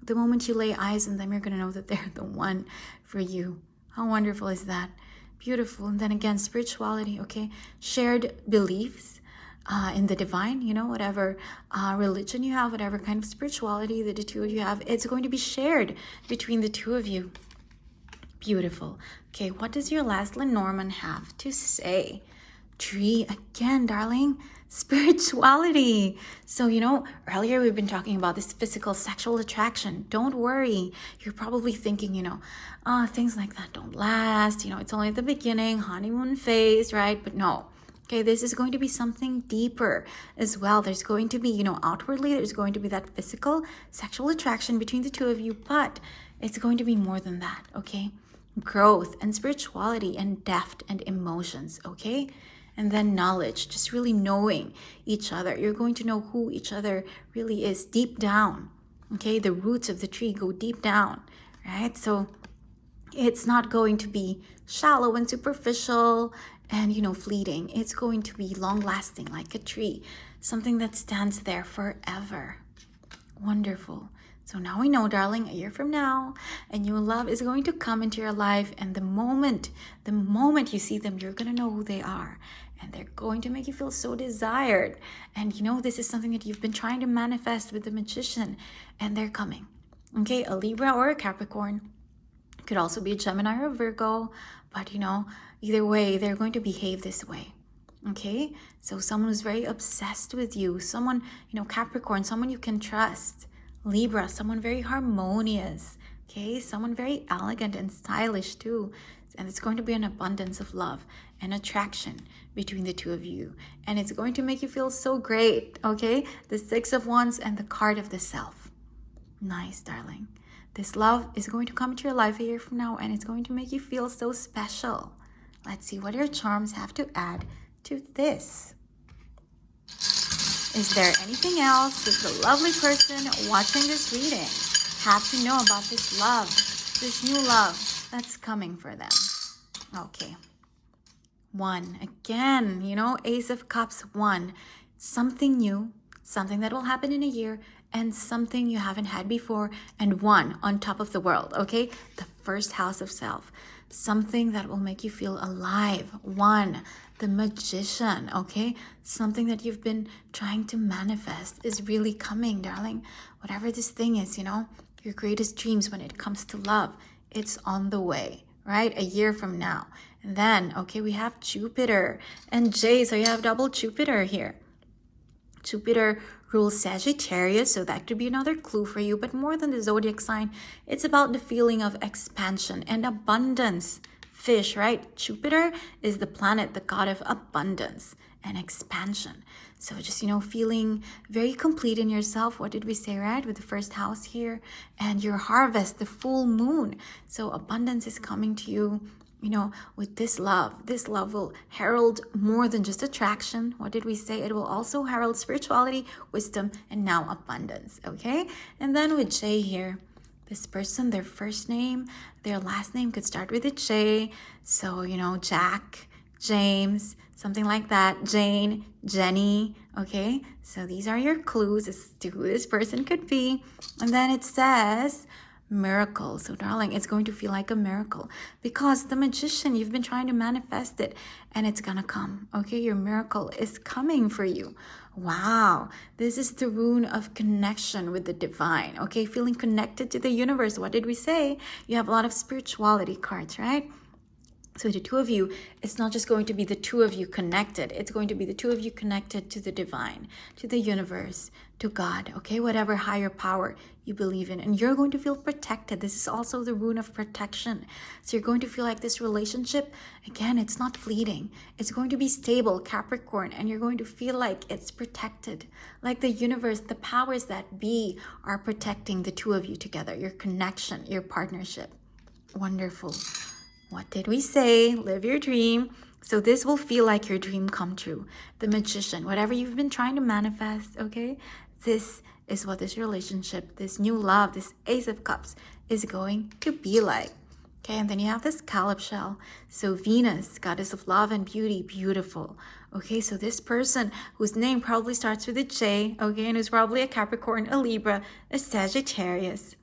The moment you lay eyes on them, you're going to know that they're the one for you. How wonderful is that? Beautiful. And then again, spirituality, okay? Shared beliefs in the divine, whatever religion you have, whatever kind of spirituality that the two of you have, it's going to be shared between the two of you. Beautiful. Okay, what does your last Lenormand have to say? Tree again, darling. Spirituality. So, earlier we've been talking about this physical sexual attraction. Don't worry. You're probably thinking, things like that don't last. It's only at the beginning, honeymoon phase, right? But no. Okay, this is going to be something deeper as well. There's going to be, outwardly, there's going to be that physical sexual attraction between the two of you, but it's going to be more than that, okay? Growth and spirituality and depth and emotions, okay? And then knowledge, just really knowing each other. You're going to know who each other really is deep down. Okay, the roots of the tree go deep down, right? So it's not going to be shallow and superficial and, fleeting. It's going to be long lasting like a tree, something that stands there forever. Wonderful. So now we know, darling, a year from now, a new love is going to come into your life. And the moment you see them, you're going to know who they are. And they're going to make you feel so desired. And this is something that you've been trying to manifest with the magician. And they're coming. Okay, a Libra or a Capricorn. Could also be a Gemini or a Virgo. But, either way, they're going to behave this way. Okay, so someone who's very obsessed with you. Someone, Capricorn, someone you can trust. Libra, someone very harmonious, okay? Someone very elegant and stylish too. And it's going to be an abundance of love and attraction between the two of you. And it's going to make you feel so great, okay? The Six of Wands and the card of the Self. Nice, darling. This love is going to come into your life a year from now, and it's going to make you feel so special. Let's see what your charms have to add to this. Is there anything else that the lovely person watching this reading have to know about this love, this new love that's coming for them? Okay. 1. Again, you know, Ace of Cups, 1. Something new, something that will happen in a year, and something you haven't had before, and 1 on top of the world, okay? The first house of self. Something that will make you feel alive. 1. The Magician, okay? Something that you've been trying to manifest is really coming, darling. Whatever this thing is, you know, your greatest dreams when it comes to love, it's on the way, right? A year from now. And then, okay, we have Jupiter and J, so you have double Jupiter here. Jupiter rules Sagittarius, so that could be another clue for you. But more than the zodiac sign, it's about the feeling of expansion and abundance. Fish, right? Jupiter is the planet, the god of abundance and expansion. So just, you know, feeling very complete in yourself. What did we say, right? With the first house here and your harvest, the full moon. So abundance is coming to you, you know, with this love. This love will herald more than just attraction. What did we say? It will also herald spirituality, wisdom, and now abundance, okay? And then with J here, this person, their first name, their last name could start with a J. So, you know, Jack, James, something like that. Jane, Jenny, okay? So these are your clues as to who this person could be. And then it says miracle. So darling, it's going to feel like a miracle because the Magician, you've been trying to manifest it and it's gonna come, okay? Your miracle is coming for you. Wow, this is the rune of connection with the divine, okay? Feeling connected to the universe. What did we say? You have a lot of spirituality cards, right? So the two of you, it's not just going to be the two of you connected. It's going to be the two of you connected to the divine, to the universe, to God, okay? Whatever higher power you believe in. And you're going to feel protected. This is also the rune of protection. So you're going to feel like this relationship, again, it's not fleeting. It's going to be stable, Capricorn, and you're going to feel like it's protected. Like the universe, the powers that be are protecting the two of you together, your connection, your partnership. Wonderful. What did we say? Live your dream. So this will feel like your dream come true. The Magician, whatever you've been trying to manifest, okay? This is what this relationship, this new love, this Ace of Cups is going to be like. Okay, and then you have this scallop shell. So Venus, goddess of love and beauty, beautiful. Okay, so this person whose name probably starts with a J, okay, and who's probably a Capricorn, a Libra, a Sagittarius.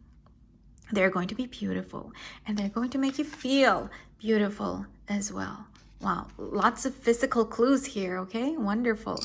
They're going to be beautiful and they're going to make you feel beautiful as well. Wow, lots of physical clues here, okay? Wonderful.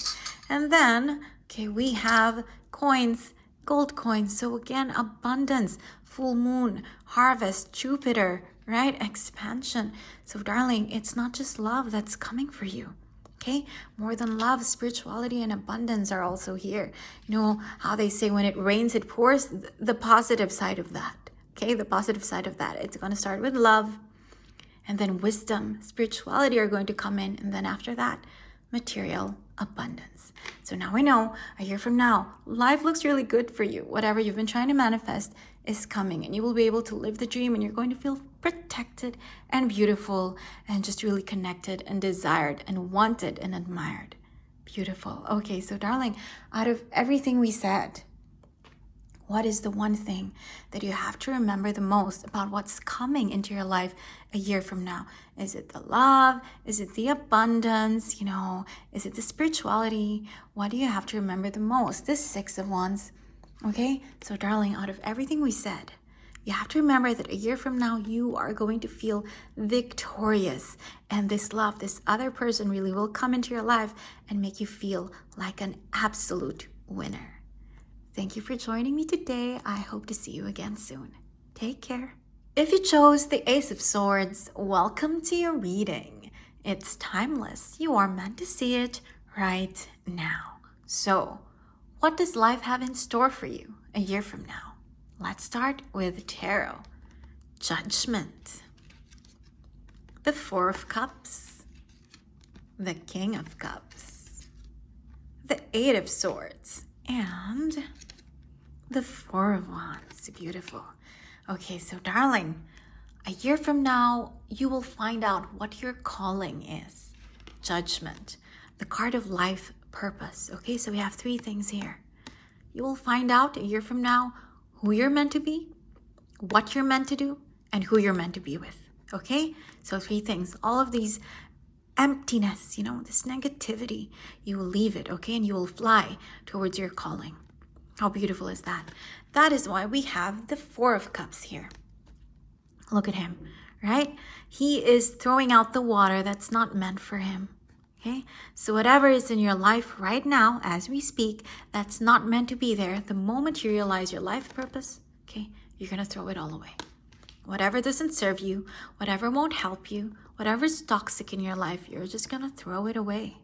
And then, okay, we have coins, gold coins. So again, abundance, full moon, harvest, Jupiter, right? Expansion. So darling, it's not just love that's coming for you. Okay, more than love, spirituality and abundance are also here. You know how they say when it rains, it pours, the positive side of that. Okay, the positive side of that. It's going to start with love and then wisdom, spirituality are going to come in. And then after that, material abundance. So now we know a year from now, life looks really good for you. Whatever you've been trying to manifest is coming and you will be able to live the dream and you're going to feel protected and beautiful and just really connected and desired and wanted and admired. Beautiful. Okay, so darling, out of everything we said, what is the one thing that you have to remember the most about what's coming into your life a year from now? Is it the love? Is it the abundance? You know, is it the spirituality? What do you have to remember the most? This Six of Wands. Okay, so darling, out of everything we said, you have to remember that a year from now, you are going to feel victorious. And this love, this other person really will come into your life and make you feel like an absolute winner. Thank you for joining me today. I hope to see you again soon. Take care. If you chose the Ace of Swords, welcome to your reading. It's timeless. You are meant to see it right now. So, what does life have in store for you a year from now? Let's start with Tarot. Judgment. The Four of Cups. The King of Cups. The Eight of Swords. And the Four of Wands. Beautiful. Okay, so darling, a year from now, you will find out what your calling is. Judgment. The card of life purpose. Okay, so we have 3 things here. You will find out a year from now who you're meant to be, what you're meant to do, and who you're meant to be with. Okay, so 3 things. All of these emptiness, this negativity, you will leave it, okay, and you will fly towards your calling. How beautiful is that? That is why we have the 4 of Cups here. Look at him, right? He is throwing out the water that's not meant for him. Okay, so whatever is in your life right now, as we speak, that's not meant to be there, the moment you realize your life purpose, okay, you're going to throw it all away. Whatever doesn't serve you, whatever won't help you, whatever's toxic in your life, you're just going to throw it away,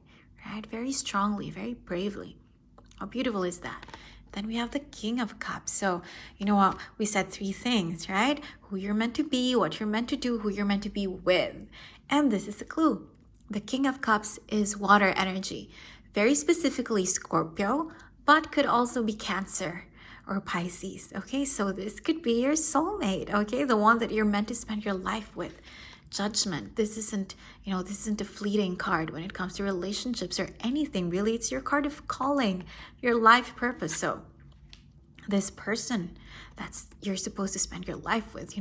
right? Very strongly, very bravely. How beautiful is that? Then we have the King of Cups. So, you know what? We said 3 things, right? Who you're meant to be, what you're meant to do, who you're meant to be with. And this is the clue. The King of Cups is water energy, very specifically Scorpio, but could also be Cancer or Pisces. Okay, so this could be your soulmate, okay? The one that you're meant to spend your life with. Judgment. This isn't a fleeting card when it comes to relationships or anything. Really, it's your card of calling, your life purpose. So this person that's you're supposed to spend your life with,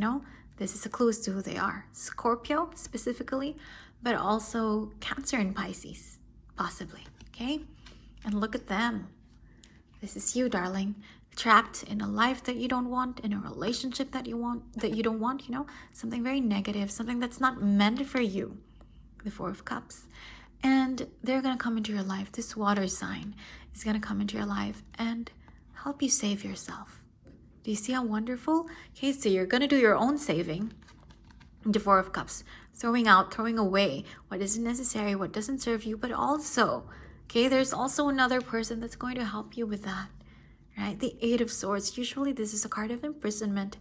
this is a clue as to who they are. Scorpio specifically, but also Cancer and Pisces, possibly, okay? And look at them. This is you, darling, trapped in a life that you don't want, in a relationship that you don't want, something very negative, something that's not meant for you. The 4 of Cups. And they're going to come into your life. This water sign is going to come into your life and help you save yourself. Do you see how wonderful? Okay, so you're going to do your own saving. The 4 of Cups, throwing out, throwing away what isn't necessary, what doesn't serve you, but also, okay, there's also another person that's going to help you with that, right? The 8 of Swords, usually this is a card of imprisonment,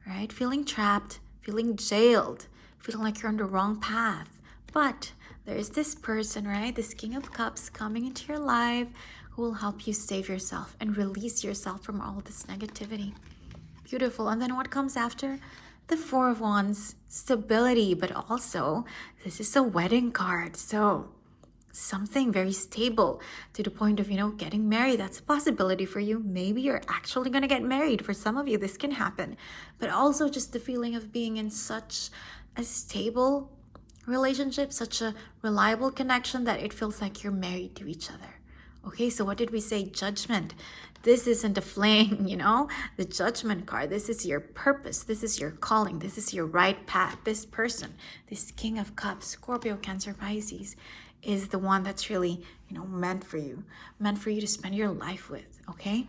right? Feeling trapped, feeling jailed, feeling like you're on the wrong path. But there's this person, right? This King of Cups coming into your life who will help you save yourself and release yourself from all this negativity. Beautiful. And then what comes after? The 4 of Wands, stability, but also this is a wedding card. So something very stable to the point of, getting married. That's a possibility for you. Maybe you're actually going to get married. For some of you, this can happen. But also just the feeling of being in such a stable relationship, such a reliable connection that it feels like you're married to each other. Okay, so what did we say? Judgment. This isn't a fling, the Judgment card. This is your purpose. This is your calling. This is your right path. This person, this King of Cups, Scorpio, Cancer, Pisces, is the one that's really, meant for you to spend your life with, okay?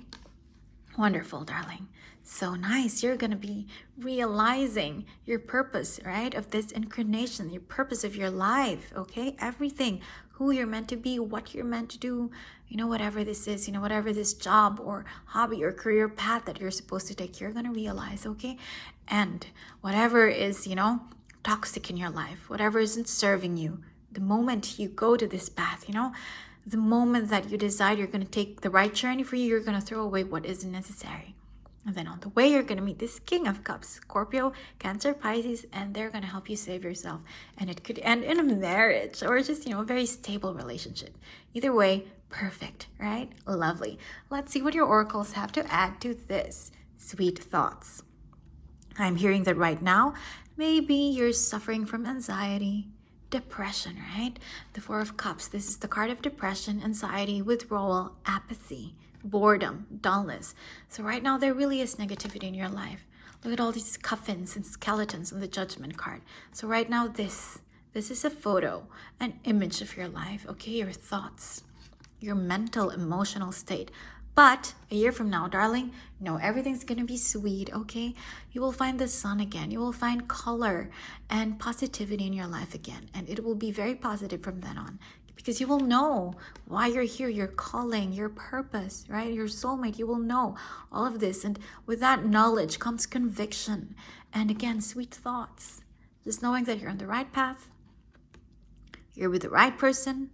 Wonderful, darling. So nice. You're going to be realizing your purpose, right? Of this incarnation, your purpose of your life, okay? Everything, who you're meant to be, what you're meant to do, whatever this is, whatever this job or hobby or career path that you're supposed to take, you're going to realize, okay? And whatever is, toxic in your life, whatever isn't serving you, the moment you go to this path, the moment that you decide you're going to take the right journey for you, you're going to throw away what isn't necessary. And then on the way, you're going to meet this King of Cups, Scorpio, Cancer, Pisces, and they're going to help you save yourself. And it could end in a marriage or just, a very stable relationship. Either way, perfect, right? Lovely. Let's see what your oracles have to add to this. Sweet thoughts. I'm hearing that right now, maybe you're suffering from anxiety, depression, right? The 4 of Cups, this is the card of depression, anxiety, withdrawal, apathy, boredom, dullness. So right now there really is negativity in your life. Look at all these coffins and skeletons on the Judgment card. So right now this is a photo, an image of your life, okay? Your thoughts, your mental, emotional state. But a year from now, darling, everything's going to be sweet, okay? You will find the sun again. You will find color and positivity in your life again. And it will be very positive from then on. Because you will know why you're here, your calling, your purpose, right? Your soulmate, you will know all of this. And with that knowledge comes conviction. And again, sweet thoughts. Just knowing that you're on the right path. You're with the right person.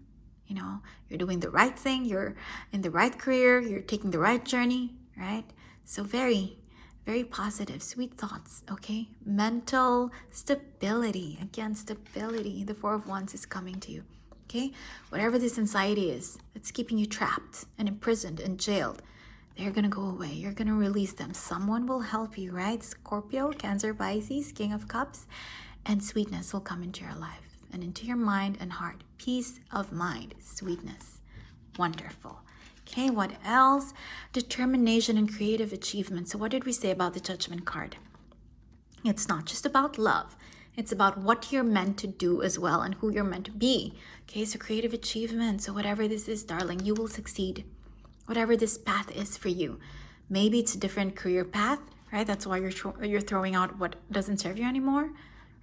You're doing the right thing. You're in the right career. You're taking the right journey, right? So very, very positive, sweet thoughts, okay? Mental stability. Again, stability. The 4 of Wands is coming to you. Okay, whatever this anxiety is that's keeping you trapped and imprisoned and jailed, they're gonna go away. You're gonna release them. Someone will help you, right? Scorpio, Cancer, Pisces, King of Cups, and sweetness will come into your life and into your mind and heart. Peace of mind, sweetness. Wonderful. Okay, what else? Determination and creative achievement. So what did we say about the Judgment card? It's not just about love. It's about what you're meant to do as well and who you're meant to be. Okay, so creative achievement. So whatever this is, darling, you will succeed. Whatever this path is for you. Maybe it's a different career path, right? That's why you're throwing out what doesn't serve you anymore,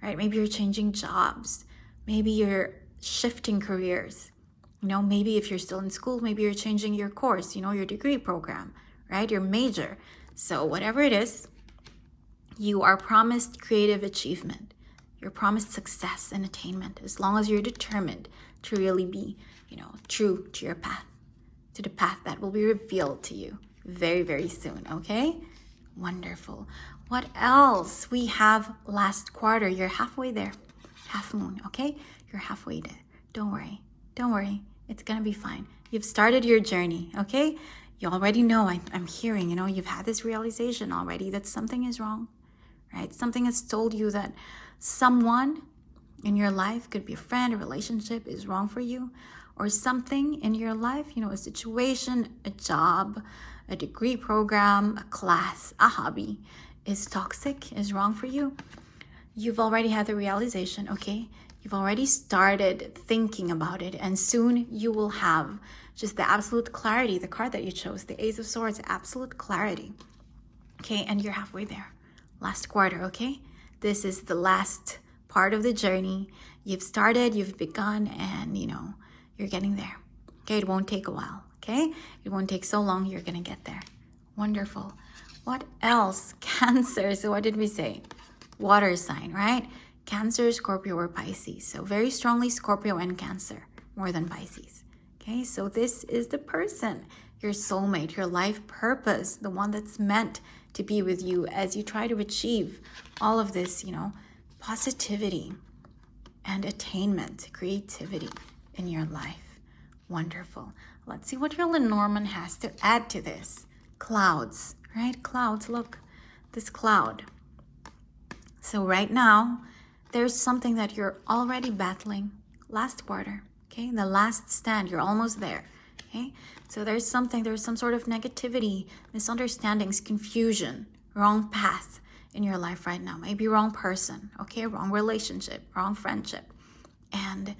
right? Maybe you're changing jobs. Maybe you're shifting careers. You know, maybe if you're still in school, maybe you're changing your course, you know, your degree program, right? Your major. So whatever it is, you are promised creative achievement. You're promised success and attainment as long as you're determined to really be, you know, true to your path, to the path that will be revealed to you very, very soon, okay? Wonderful. What else? We have last quarter. You're halfway there. Half moon, okay? You're halfway there. Don't worry. Don't worry. It's going to be fine. You've started your journey, okay? You already know, I'm hearing, you know, you've had this realization already that something is wrong, right? Something has told you that someone in your life, could be a friend, a relationship, is wrong for you, or something in your life, you know, a situation, a job, a degree program, a class, a hobby is toxic, is wrong for you. You've already had the realization, okay? You've already started thinking about it, and soon you will have just the absolute clarity, the card that you chose, the Ace of Swords, absolute clarity. Okay, and you're halfway there. Last quarter, okay? This is the last part of the journey. You've started, you've begun, and you know, you're getting there. Okay, it won't take a while, okay? It won't take so long, you're gonna get there. Wonderful. What else? Cancer, so what did we say? Water sign, right? Cancer, Scorpio, or Pisces. So very strongly Scorpio and Cancer, more than Pisces. Okay, so this is the person, your soulmate, your life purpose, the one that's meant to be with you as you try to achieve all of this, you know, positivity and attainment, creativity in your life. Wonderful. Let's see what your Lenormand has to add to this. Clouds, right? Clouds, look, this cloud. So right now, there's something that you're already battling. Last quarter, okay? The last stand, you're almost there, okay? So there's some sort of negativity, misunderstandings, confusion, wrong path in your life right now. Maybe wrong person, okay? Wrong relationship, wrong friendship. And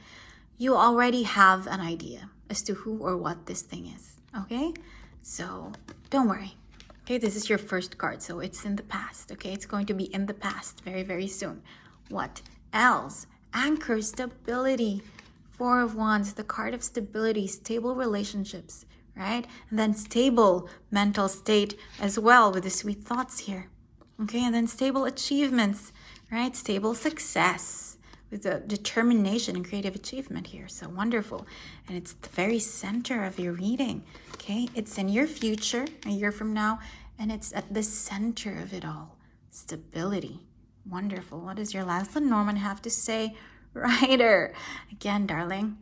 you already have an idea as to who or what this thing is, okay? So don't worry. Okay, this is your first card, so it's in the past, okay? It's going to be in the past very, very soon. What else? Anchor, stability. Four of Wands, the card of stability, stable relationships, right? And then stable mental state as well with the sweet thoughts here. Okay, and then stable achievements, right? Stable success with the determination and creative achievement here. So wonderful. And it's the very center of your reading, okay? It's in your future, a year from now, and it's at the center of it all. Stability. Wonderful. What does your last Lenormand have to say? Rider. Again, darling,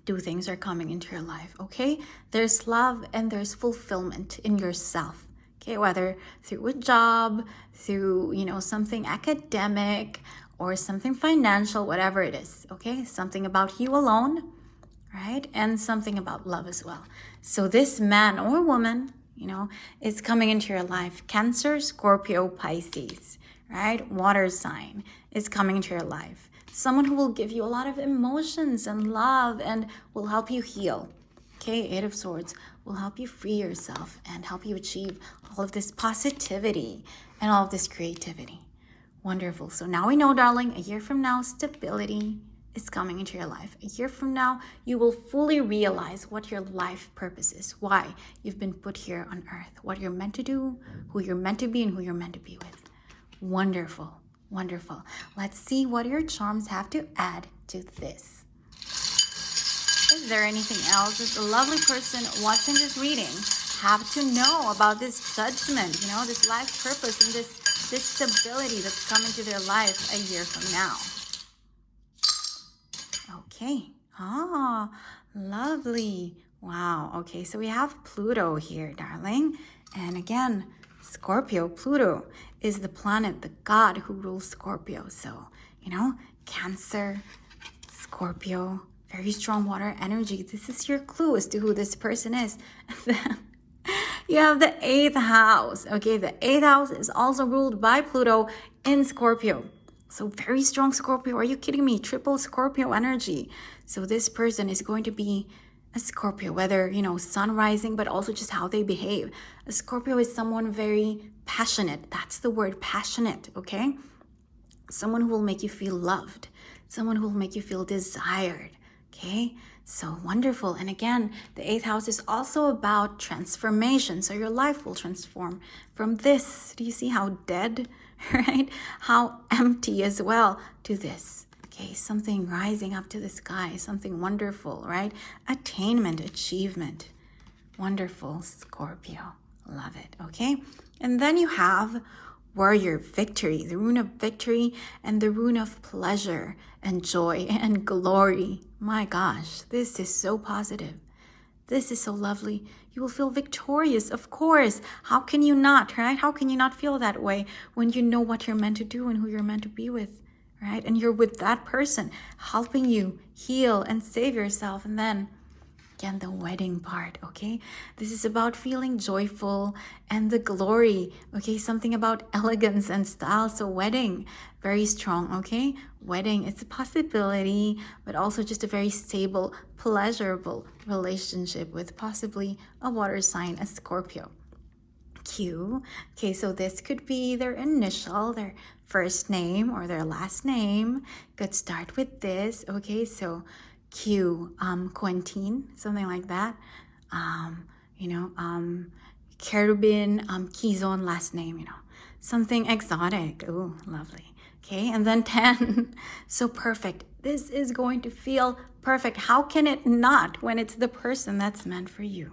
two things are coming into your life, okay? There's love and there's fulfillment in yourself, okay? Whether through a job, through, you know, something academic or something financial, whatever it is, okay? Something about you alone, right? And something about love as well. So this man or woman, you know, is coming into your life. Cancer, Scorpio, Pisces, right? Water sign is coming into your life. Someone who will give you a lot of emotions and love and will help you heal. Okay, Eight of Swords will help you free yourself and help you achieve all of this positivity and all of this creativity. Wonderful. So now we know, darling, a year from now, stability is coming into your life. A year from now, you will fully realize what your life purpose is, why you've been put here on earth, what you're meant to do, who you're meant to be, and who you're meant to be with. Wonderful. Wonderful. Let's see what your charms have to add to this. Is there anything else that the lovely person watching this reading have to know about this judgment, you know, this life purpose and this stability that's coming to their life a year from now? Okay. Ah, lovely. Wow. Okay, so we have Pluto here, darling. And again, Scorpio, Pluto is the planet, the god who rules Scorpio. So, Cancer, Scorpio, very strong water energy. This is your clue as to who this person is. You have the 8th house. Okay, the 8th house is also ruled by Pluto in Scorpio. So very strong Scorpio. Are you kidding me? Triple Scorpio energy. So this person is going to be a Scorpio, whether, sun rising, but also just how they behave. A Scorpio is someone very passionate. That's the word, passionate, okay? Someone who will make you feel loved. Someone who will make you feel desired, okay? So wonderful. And again, the 8th house is also about transformation. So your life will transform from this. Do you see how dead, right? How empty as well to this. Okay, something rising up to the sky, something wonderful, right? Attainment, achievement. Wonderful, Scorpio. Love it, okay? And then you have warrior, victory, the rune of victory and the rune of pleasure and joy and glory. My gosh, this is so positive. This is so lovely. You will feel victorious, of course. How can you not, right? How can you not feel that way when you know what you're meant to do and who you're meant to be with, right? And you're with that person helping you heal and save yourself. And then again, the wedding part, okay? This is about feeling joyful and the glory, okay? Something about elegance and style. So wedding, very strong, okay? Wedding, it's a possibility, but also just a very stable, pleasurable relationship with possibly a water sign, a Scorpio. Q, okay, so this could be their initial, their first name or their last name. Could start with this, okay? So Q, Quentin, something like that. Caribbean, Kizon last name, something exotic. Oh, lovely. Okay, and then 10. So perfect. This is going to feel perfect. How can it not when it's the person that's meant for you?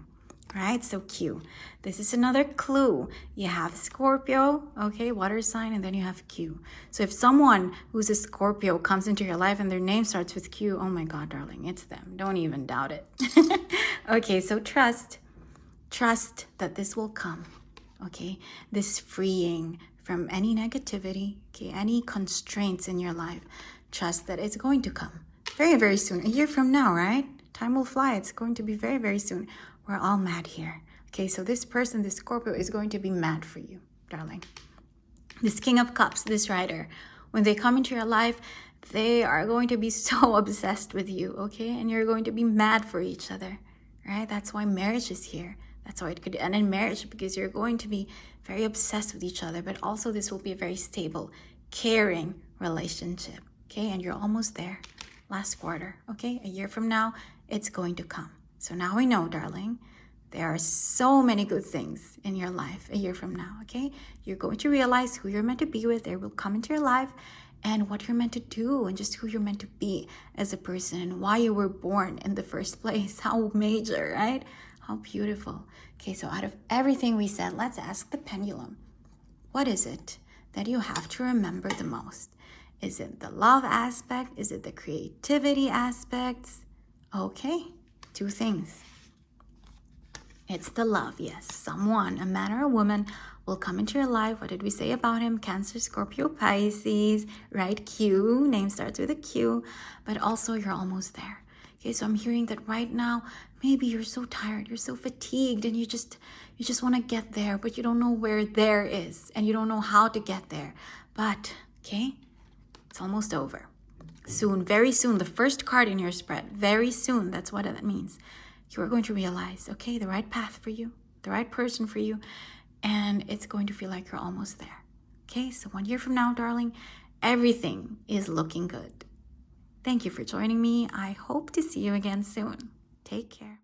Right? So Q. This is another clue. You have Scorpio, okay, water sign, and then you have Q. So if someone who's a Scorpio comes into your life and their name starts with Q, oh my God, darling, it's them. Don't even doubt it. Okay, so trust that this will come, okay? This freeing from any negativity, okay, any constraints in your life. Trust that it's going to come very, very soon. A year from now, right? Time will fly. It's going to be very, very soon. We're all mad here. Okay, so this person, this Scorpio, is going to be mad for you, darling. This King of Cups, this rider, when they come into your life, they are going to be so obsessed with you, okay? And you're going to be mad for each other, right? That's why marriage is here. That's why it could end in marriage, because you're going to be very obsessed with each other, but also this will be a very stable, caring relationship, okay? And you're almost there. Last quarter, okay? A year from now, it's going to come. So now we know, darling, there are so many good things in your life a year from now, okay? You're going to realize who you're meant to be with. They will come into your life and what you're meant to do and just who you're meant to be as a person and why you were born in the first place. How major, right? How beautiful. Okay, so out of everything we said, let's ask the pendulum. What is it that you have to remember the most? Is it the love aspect? Is it the creativity aspects? Okay, 2 things. It's the love, yes. Someone, a man or a woman, will come into your life. What did we say about him? Cancer, Scorpio, Pisces, right? Q, name starts with a Q, but also you're almost there. Okay, so I'm hearing that right now, maybe you're so tired, you're so fatigued, and you just want to get there, but you don't know where there is, and you don't know how to get there. But, okay, it's almost over. Soon, very soon, the first card in your spread, very soon, that's what that means. You are going to realize, okay, the right path for you, the right person for you, and it's going to feel like you're almost there. Okay, so 1 year from now, darling, everything is looking good. Thank you for joining me. I hope to see you again soon. Take care.